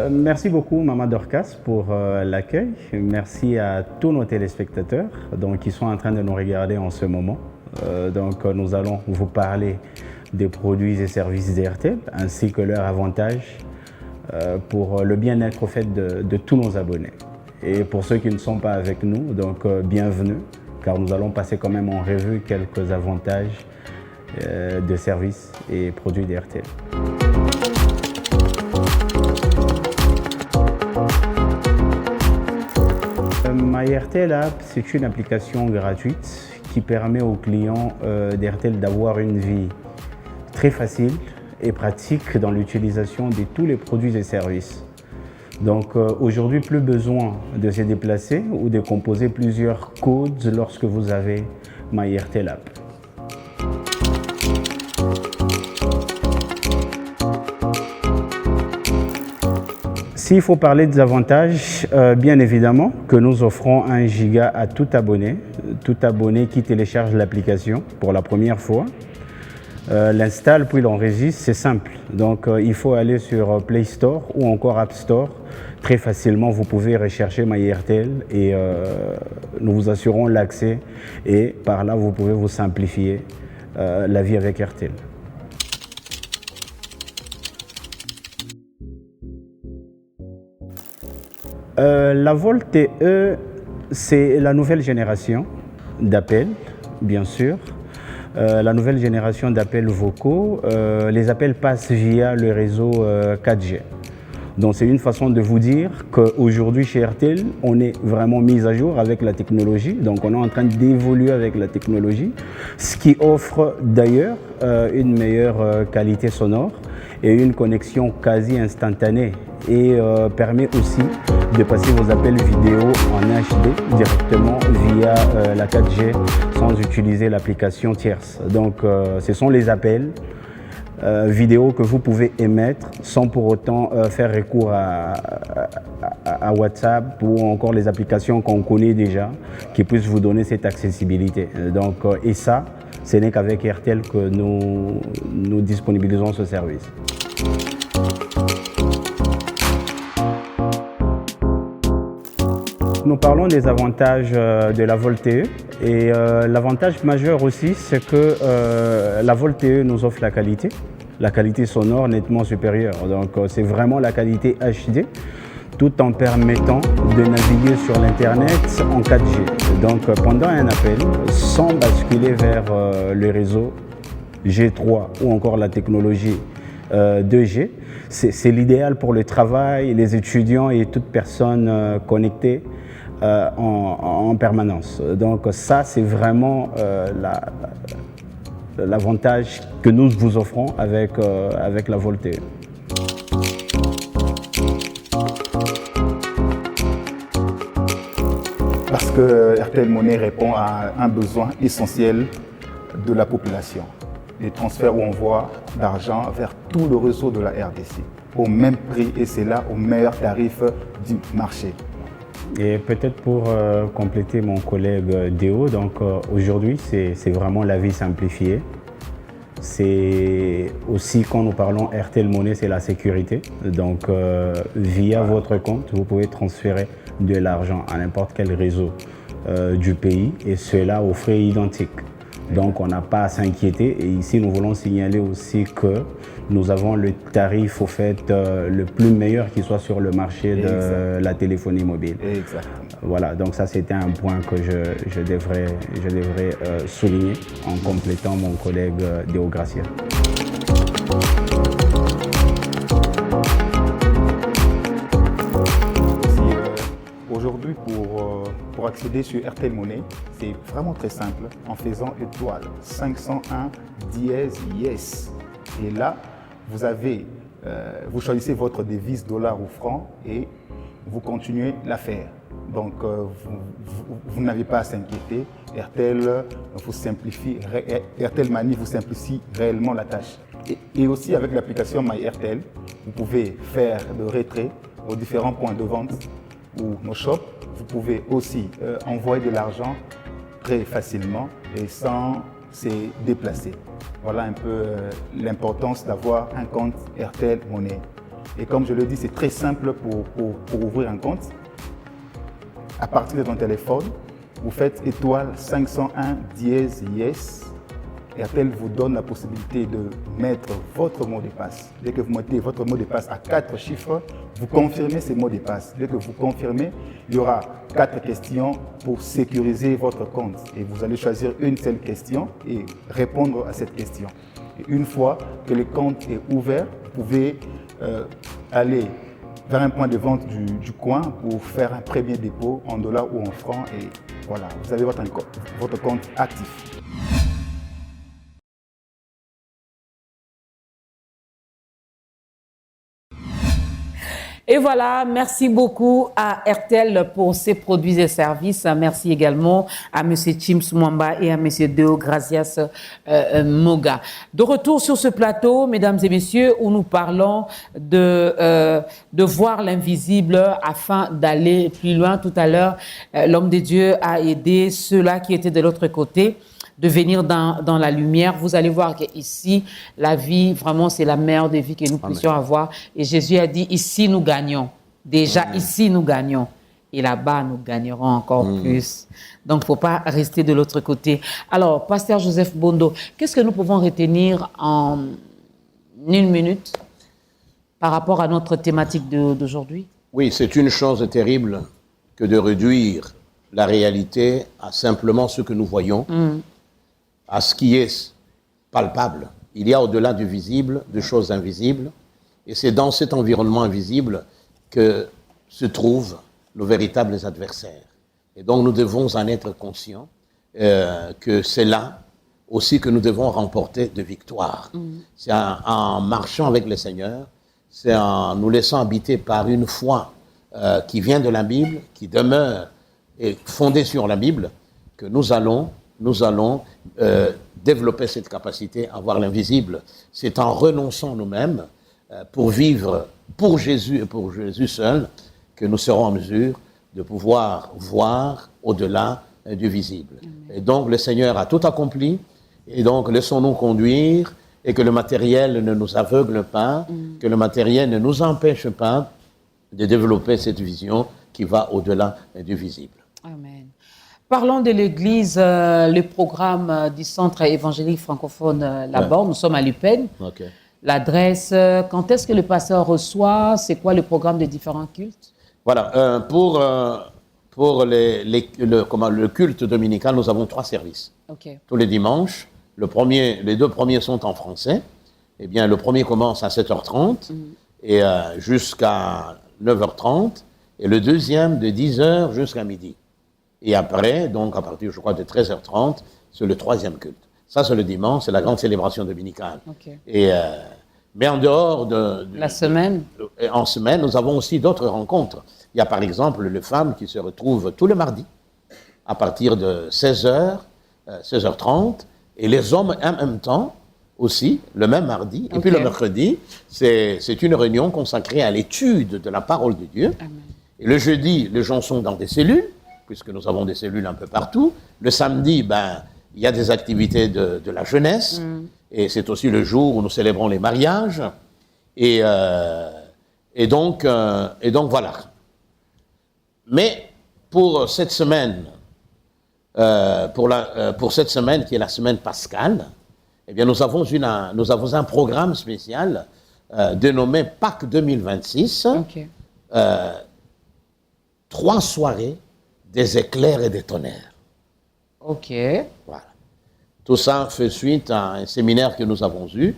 Merci beaucoup Maman Dorcas pour l'accueil. Merci à tous nos téléspectateurs qui sont en train de nous regarder en ce moment. Nous allons vous parler des produits et services d'RTL ainsi que leurs avantages pour le bien-être au fait de tous nos abonnés. Et pour ceux qui ne sont pas avec nous, bienvenue, car nous allons passer quand même en revue quelques avantages de services et produits d'RTL. MyRTL App, c'est une application gratuite qui permet aux clients d'RTL d'avoir une vie très facile et pratique dans l'utilisation de tous les produits et services. Donc aujourd'hui, plus besoin de se déplacer ou de composer plusieurs codes lorsque vous avez MyRTL App. S'il faut parler des avantages, bien évidemment que nous offrons 1 giga à tout abonné qui télécharge l'application pour la première fois. L'installe puis l'enregistre, c'est simple. Donc il faut aller sur Play Store ou encore App Store. Très facilement, vous pouvez rechercher MyRTL et nous vous assurons l'accès et par là, vous pouvez vous simplifier la vie avec RTL. La VoLTE, c'est la nouvelle génération d'appels, bien sûr. La nouvelle génération d'appels vocaux. Les appels passent via le réseau 4G. Donc c'est une façon de vous dire qu'aujourd'hui chez RTL, on est vraiment mis à jour avec la technologie. Donc on est en train d'évoluer avec la technologie, ce qui offre d'ailleurs une meilleure qualité sonore et une connexion quasi instantanée et permet aussi de passer vos appels vidéo en HD directement via la 4G sans utiliser l'application tierce. Donc ce sont les appels vidéo que vous pouvez émettre sans pour autant faire recours à WhatsApp ou encore les applications qu'on connaît déjà qui puissent vous donner cette accessibilité. Donc, et ça, ce n'est qu'avec RTL que nous disponibilisons ce service. Nous parlons des avantages de la VoLTE et l'avantage majeur aussi, c'est que la VoLTE nous offre la qualité sonore nettement supérieure. Donc c'est vraiment la qualité HD tout en permettant de naviguer sur l'Internet en 4G. Donc pendant un appel, sans basculer vers le réseau G3 ou encore la technologie 2G, c'est l'idéal pour le travail, les étudiants et toute personne connectée en permanence. Donc ça, c'est vraiment l'avantage que nous vous offrons avec la VoLTE. Parce que RTL Monnaie répond à un besoin essentiel de la population. Les transferts où on voit l'argent vers tout le réseau de la RDC au même prix et c'est là au meilleur tarif du marché. Et peut-être pour compléter mon collègue Deo, donc aujourd'hui c'est vraiment la vie simplifiée. C'est aussi quand nous parlons RTL Monnaie, c'est la sécurité. Donc via votre compte, vous pouvez transférer de l'argent à n'importe quel réseau du pays et cela aux frais identiques. Donc on n'a pas à s'inquiéter et ici nous voulons signaler aussi que nous avons le tarif au fait le plus meilleur qui soit sur le marché de la téléphonie mobile. Exactement. Voilà, donc ça c'était un point que je devrais souligner en complétant mon collègue Deo Gracia. pour accéder sur RTL Monnaie, c'est vraiment très simple en faisant étoile 501 dièse yes. Et là, vous choisissez votre devise dollar ou franc et vous continuez l'affaire. Donc, vous n'avez pas à s'inquiéter. RTL Money vous simplifie réellement la tâche. Et aussi avec l'application MyRTL, vous pouvez faire le retrait aux différents points de vente ou nos shops. Vous pouvez aussi envoyer de l'argent très facilement et sans se déplacer. Voilà un peu l'importance d'avoir un compte RTL Monnaie. Et comme je le dis, c'est très simple pour ouvrir un compte. À partir de ton téléphone, vous faites étoile 501 dièse yes. RTL vous donne la possibilité de mettre votre mot de passe. Dès que vous mettez votre mot de passe à 4 chiffres, vous confirmez ces mots de passe. Dès que vous confirmez, il y aura 4 questions pour sécuriser votre compte. Et vous allez choisir une seule question et répondre à cette question. Et une fois que le compte est ouvert, vous pouvez aller vers un point de vente du coin pour faire un premier dépôt en dollars ou en francs. Et voilà, vous avez votre compte actif. Et voilà, merci beaucoup à RTL pour ses produits et services. Merci également à M. Chims Mwamba et à M. Deo Gracias Moga. De retour sur ce plateau, mesdames et messieurs, où nous parlons de voir l'invisible afin d'aller plus loin. Tout à l'heure, l'homme de Dieu a aidé ceux-là qui étaient de l'autre côté de venir dans la lumière. Vous allez voir qu'ici, la vie, vraiment, c'est la meilleure des vies que nous puissions avoir. Et Jésus a dit, ici, nous gagnons. Déjà, ici, nous gagnons. Et là-bas, nous gagnerons encore plus. Donc, il ne faut pas rester de l'autre côté. Alors, Pasteur Joseph Bondo, qu'est-ce que nous pouvons retenir en 1 minute par rapport à notre thématique d'aujourd'hui? Oui, c'est une chose terrible que de réduire la réalité à simplement ce que nous voyons, à ce qui est palpable. Il y a au-delà du visible, de choses invisibles, et c'est dans cet environnement invisible que se trouvent nos véritables adversaires. Et donc nous devons en être conscients que c'est là aussi que nous devons remporter de victoires. C'est en marchant avec le Seigneur, c'est en nous laissant habiter par une foi qui vient de la Bible, qui demeure et fondée sur la Bible, que nous allons développer cette capacité à voir l'invisible. C'est en renonçant nous-mêmes pour vivre pour Jésus et pour Jésus seul que nous serons en mesure de pouvoir voir au-delà du visible. Et donc le Seigneur a tout accompli, et donc laissons-nous conduire, et que le matériel ne nous aveugle pas, que le matériel ne nous empêche pas de développer cette vision qui va au-delà du visible. Amen. Parlons de l'Église, le programme du Centre évangélique francophone Laborde. Nous sommes à l'UPEN. Okay. L'adresse, quand est-ce que le pasteur reçoit? C'est quoi le programme des différents cultes? Voilà, pour le culte dominical, nous avons 3 services. Okay. Tous les dimanches. Les 2 premiers sont en français. Eh bien, le premier commence à 7h30 et jusqu'à 9h30. Et le deuxième de 10h jusqu'à midi. Et après, donc à partir, je crois, de 13h30, c'est le 3e culte. Ça, c'est le dimanche, c'est la grande célébration dominicale. Okay. Et, mais en dehors de la semaine, en semaine, nous avons aussi d'autres rencontres. Il y a par exemple les femmes qui se retrouvent tous les mardis à partir de 16h, 16h30, et les hommes en même temps aussi, le même mardi. Okay. Et puis le mercredi, c'est une réunion consacrée à l'étude de la parole de Dieu. Amen. Et le jeudi, les gens sont dans des cellules, puisque nous avons des cellules un peu partout. Le samedi, il y a des activités de la jeunesse, et c'est aussi le jour où nous célébrons les mariages. Et donc voilà. Mais pour cette semaine, pour cette semaine qui est la semaine pascale, eh bien nous avons un programme spécial dénommé Pâques 2026. Okay. 3 soirées, des éclairs et des tonnerres. OK. Voilà. Tout ça fait suite à un séminaire que nous avons eu,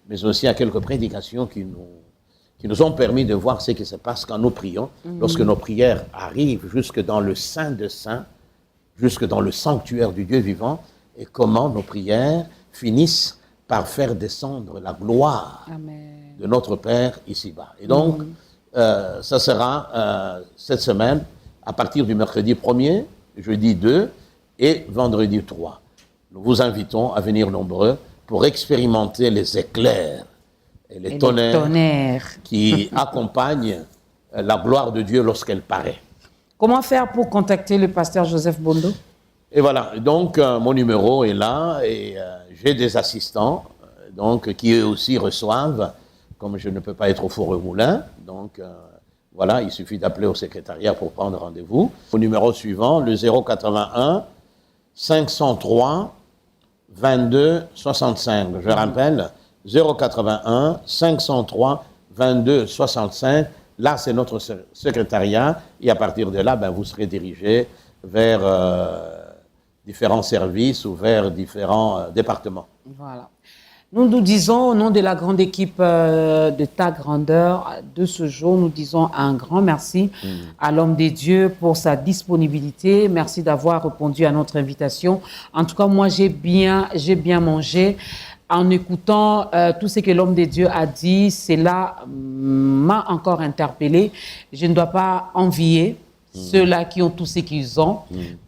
mais aussi à quelques prédications qui qui nous ont permis de voir ce qui se passe quand nous prions, lorsque nos prières arrivent jusque dans le Saint de Saints, jusque dans le sanctuaire du Dieu vivant, et comment nos prières finissent par faire descendre la gloire de notre Père ici-bas. Et donc, ça sera cette semaine, à partir du mercredi 1er, jeudi 2 et vendredi 3. Nous vous invitons à venir nombreux pour expérimenter les éclairs et les tonnerres qui accompagnent la gloire de Dieu lorsqu'elle paraît. Comment faire pour contacter le pasteur Joseph Bondo? Et voilà, donc mon numéro est là et j'ai des assistants donc, qui eux aussi reçoivent, comme je ne peux pas être au four au moulin, donc voilà, il suffit d'appeler au secrétariat pour prendre rendez-vous. Au numéro suivant, le 081 503 22 65. Je rappelle, 081 503 22 65. Là, c'est notre secrétariat. Et à partir de là, vous serez dirigé vers différents services ou vers différents départements. Voilà. Nous nous disons, au nom de la grande équipe de Ta Grandeur de ce jour, nous disons un grand merci à l'homme des dieux pour sa disponibilité. Merci d'avoir répondu à notre invitation. En tout cas, moi, j'ai bien mangé. En écoutant tout ce que l'homme des dieux a dit, cela m'a encore interpellé. Je ne dois pas envier ceux-là qui ont tout ce qu'ils ont,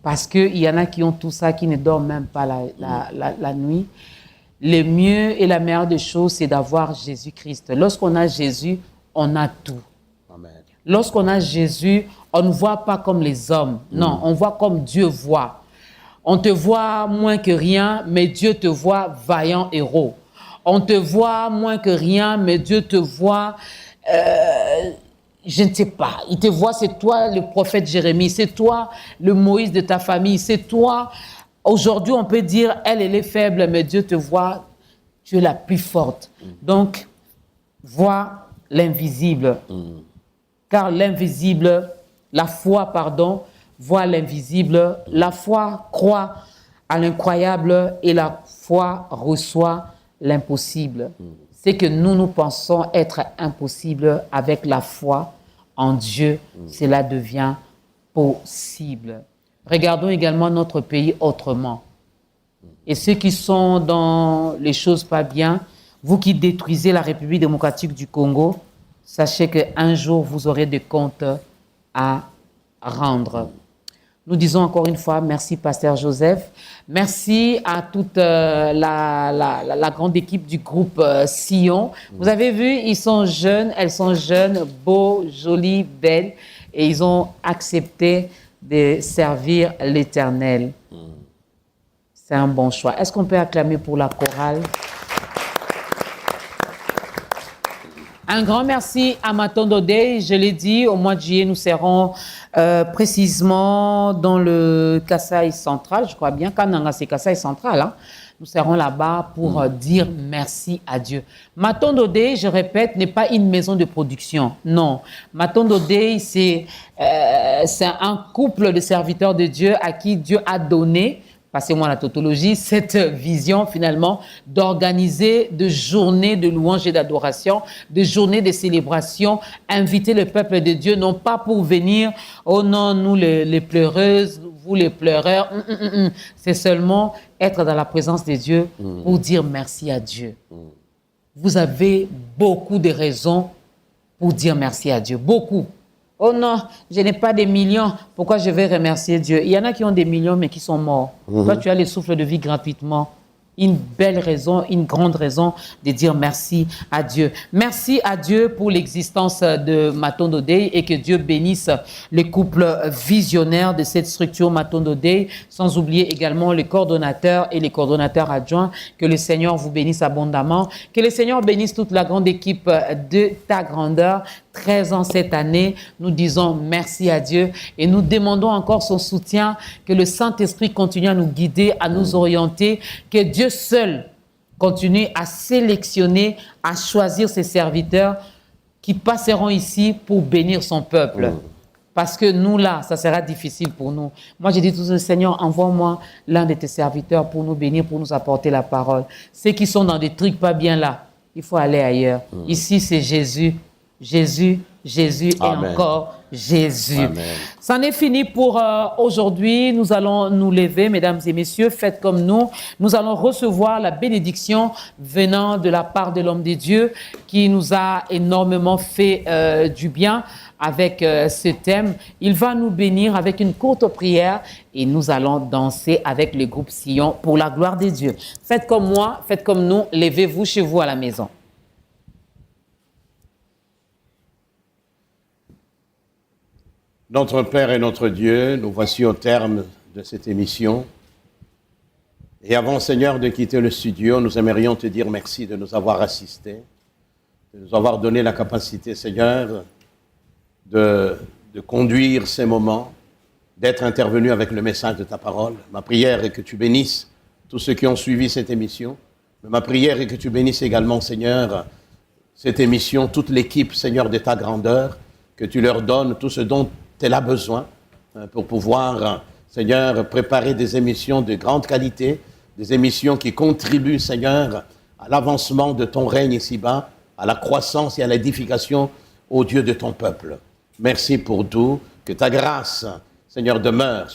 parce qu'il y en a qui ont tout ça, qui ne dorment même pas la nuit. Le mieux et la meilleure des choses, c'est d'avoir Jésus-Christ. Lorsqu'on a Jésus, on a tout. Amen. Lorsqu'on a Jésus, on ne voit pas comme les hommes. Non, on voit comme Dieu voit. On te voit moins que rien, mais Dieu te voit vaillant héros. On te voit moins que rien, mais Dieu te voit, je ne sais pas, il te voit, c'est toi le prophète Jérémie, c'est toi le Moïse de ta famille, c'est toi. Aujourd'hui, on peut dire, elle est faible, mais Dieu te voit, tu es la plus forte. Donc, vois l'invisible. Car l'invisible, la foi, voit l'invisible. La foi croit à l'incroyable et la foi reçoit l'impossible. C'est que nous pensons être impossible avec la foi en Dieu, cela devient possible. Regardons également notre pays autrement. Et ceux qui sont dans les choses pas bien, vous qui détruisez la République démocratique du Congo, sachez qu'un jour, vous aurez des comptes à rendre. Nous disons encore une fois, merci Pasteur Joseph. Merci à toute la grande équipe du groupe Sion. Vous avez vu, ils sont jeunes, elles sont jeunes, beaux, jolies, belles, et ils ont accepté de servir l'Éternel. C'est un bon choix. Est-ce qu'on peut acclamer pour la chorale? Un grand merci à Matondo Day. Je l'ai dit, au mois de juillet, nous serons précisément dans le Kasaï central, je crois bien. Kananga, c'est Kasaï central. Hein? Nous serons là-bas pour dire merci à Dieu. Matondo Day, je répète, n'est pas une maison de production. Non. Matondo Day, c'est un couple de serviteurs de Dieu à qui Dieu a donné, passez-moi la tautologie, cette vision finalement d'organiser de journées de louange et d'adoration, de journées de célébration, inviter le peuple de Dieu, non pas pour venir, oh non, nous les pleureuses, vous les pleureurs, c'est seulement être dans la présence de Dieu pour dire merci à Dieu. Vous avez beaucoup de raisons pour dire merci à Dieu, beaucoup. Oh non, je n'ai pas des millions, pourquoi je vais remercier Dieu? Il y en a qui ont des millions mais qui sont morts. Toi, tu as le souffle de vie gratuitement. Une belle raison, une grande raison de dire merci à Dieu. Merci à Dieu pour l'existence de Matondo Day et que Dieu bénisse les couples visionnaires de cette structure Matondo Day, sans oublier également les coordonnateurs et les coordonnateurs adjoints. Que le Seigneur vous bénisse abondamment. Que le Seigneur bénisse toute la grande équipe de Ta Grandeur. 13 ans cette année, nous disons merci à Dieu et nous demandons encore son soutien, que le Saint-Esprit continue à nous guider, à nous orienter, que Dieu seul continue à sélectionner, à choisir ses serviteurs qui passeront ici pour bénir son peuple. Parce que nous, là, ça sera difficile pour nous. Moi, j'ai dit tout le Seigneur, envoie-moi l'un de tes serviteurs pour nous bénir, pour nous apporter la parole. Ceux qui sont dans des trucs pas bien là, il faut aller ailleurs. Ici, c'est Jésus. Jésus, Jésus et encore Jésus. Amen. C'en est fini pour aujourd'hui. Nous allons nous lever, mesdames et messieurs, faites comme nous. Nous allons recevoir la bénédiction venant de la part de l'homme de Dieu qui nous a énormément fait du bien avec ce thème. Il va nous bénir avec une courte prière et nous allons danser avec le groupe Sion pour la gloire de Dieu. Faites comme moi, faites comme nous, levez-vous chez vous à la maison. Notre Père et notre Dieu, nous voici au terme de cette émission. Et avant, Seigneur, de quitter le studio, nous aimerions te dire merci de nous avoir assistés, de nous avoir donné la capacité, Seigneur, de conduire ces moments, d'être intervenu avec le message de ta parole. Ma prière est que tu bénisses tous ceux qui ont suivi cette émission. Mais ma prière est que tu bénisses également, Seigneur, cette émission, toute l'équipe, Seigneur, de ta grandeur, que tu leur donnes tout ce dont elle a besoin pour pouvoir, Seigneur, préparer des émissions de grande qualité, des émissions qui contribuent, Seigneur, à l'avancement de ton règne ici-bas, à la croissance et à l'édification, ô Dieu de ton peuple. Merci pour tout, que ta grâce, Seigneur, demeure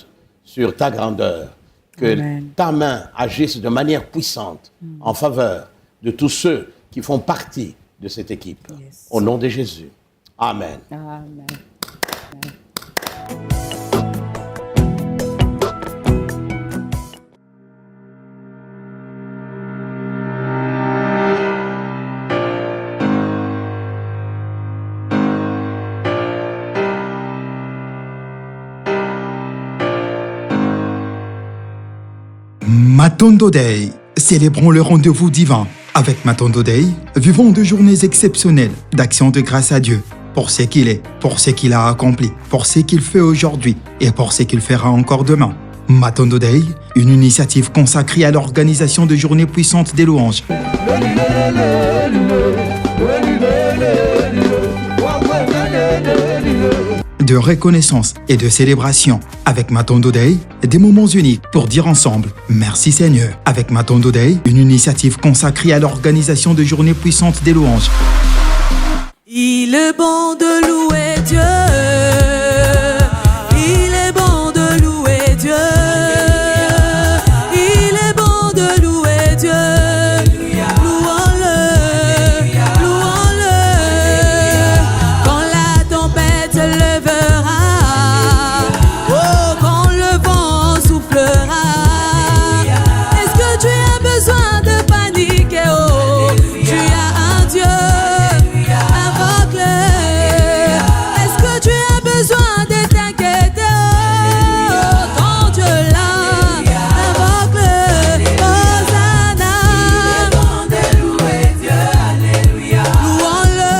sur ta grandeur, que ta main agisse de manière puissante en faveur de tous ceux qui font partie de cette équipe. Au nom de Jésus. Amen. Amen. Matondo Day, célébrons le rendez-vous divin. Avec Matondo Day, vivons de journées exceptionnelles d'action de grâce à Dieu pour ce qu'il est, pour ce qu'il a accompli, pour ce qu'il fait aujourd'hui et pour ce qu'il fera encore demain. Matondo Day, une initiative consacrée à l'organisation de journées puissantes des louanges, de reconnaissance et de célébration. Avec Matondo Day, des moments uniques pour dire ensemble merci Seigneur. Avec Matondo Day, une initiative consacrée à l'organisation de journées puissantes des louanges. Il est bon de louer Dieu. Il est bon de louer Dieu. Il est bon de louer Dieu. Louons-le, louons-le. Quand la tempête se levera, oh, quand le vent soufflera. Est-ce que tu as besoin de paniquer? Oh, tu as un Dieu. Est-ce que tu as besoin de t'inquiéter? Oh, ton Dieu là, invoque-le. Hosanna. Il est bon de louer Dieu, alléluia. Louons-le,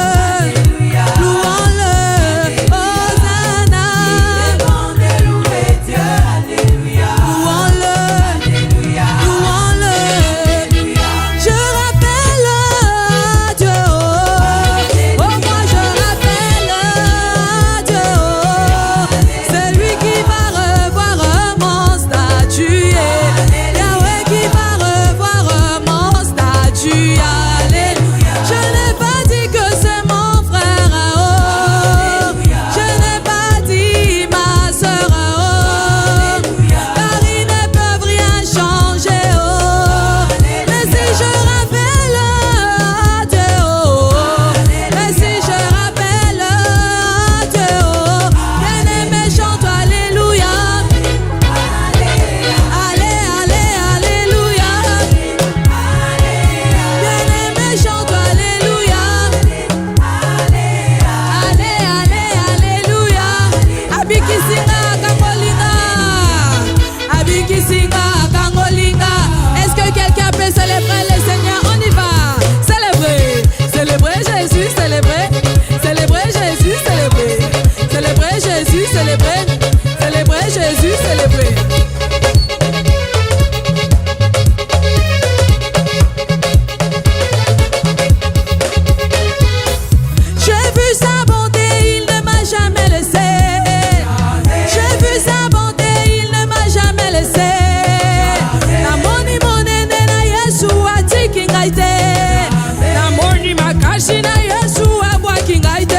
louons-le. Hosanna. Il est bon de louer Dieu, alléluia. Louons-le, alléluia. Louons-le. Je rappelle Dieu, oh, moi je rappelle Dieu, oh, c'est lui qui va revoir mon statut, Yahweh qui va revoir mon statut, alléluia. Je n'ai pas dit que c'est mon frère, oh, je n'ai pas dit ma soeur, oh, car ils ne peuvent rien changer, oh, mais si je rappelle Dieu, oh, mais si je rappelle Dieu, oh, bien-aimé chante alléluia. Allez, allez, alléluia. Bien-aimé chante alléluia. Allez, allez, alléluia. Abikisinga kangolinga. Abikisinga kangolinga. Est-ce que quelqu'un peut célébrer le Seigneur? On y va. Célébrer, célébrer Jésus, célébrer. Célébrer Jésus, célébrer. Célébrer Jésus, célébrer. Célébrer Jésus, célébrer. J'ai vu sa bonté, il ne m'a jamais laissé. J'ai vu sa bonté, il ne m'a jamais laissé. Namoni monene na Yesu atiki ngaite. Namoni makashi na Yesu abwaki ngaite.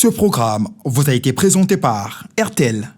Ce programme vous a été présenté par RTL.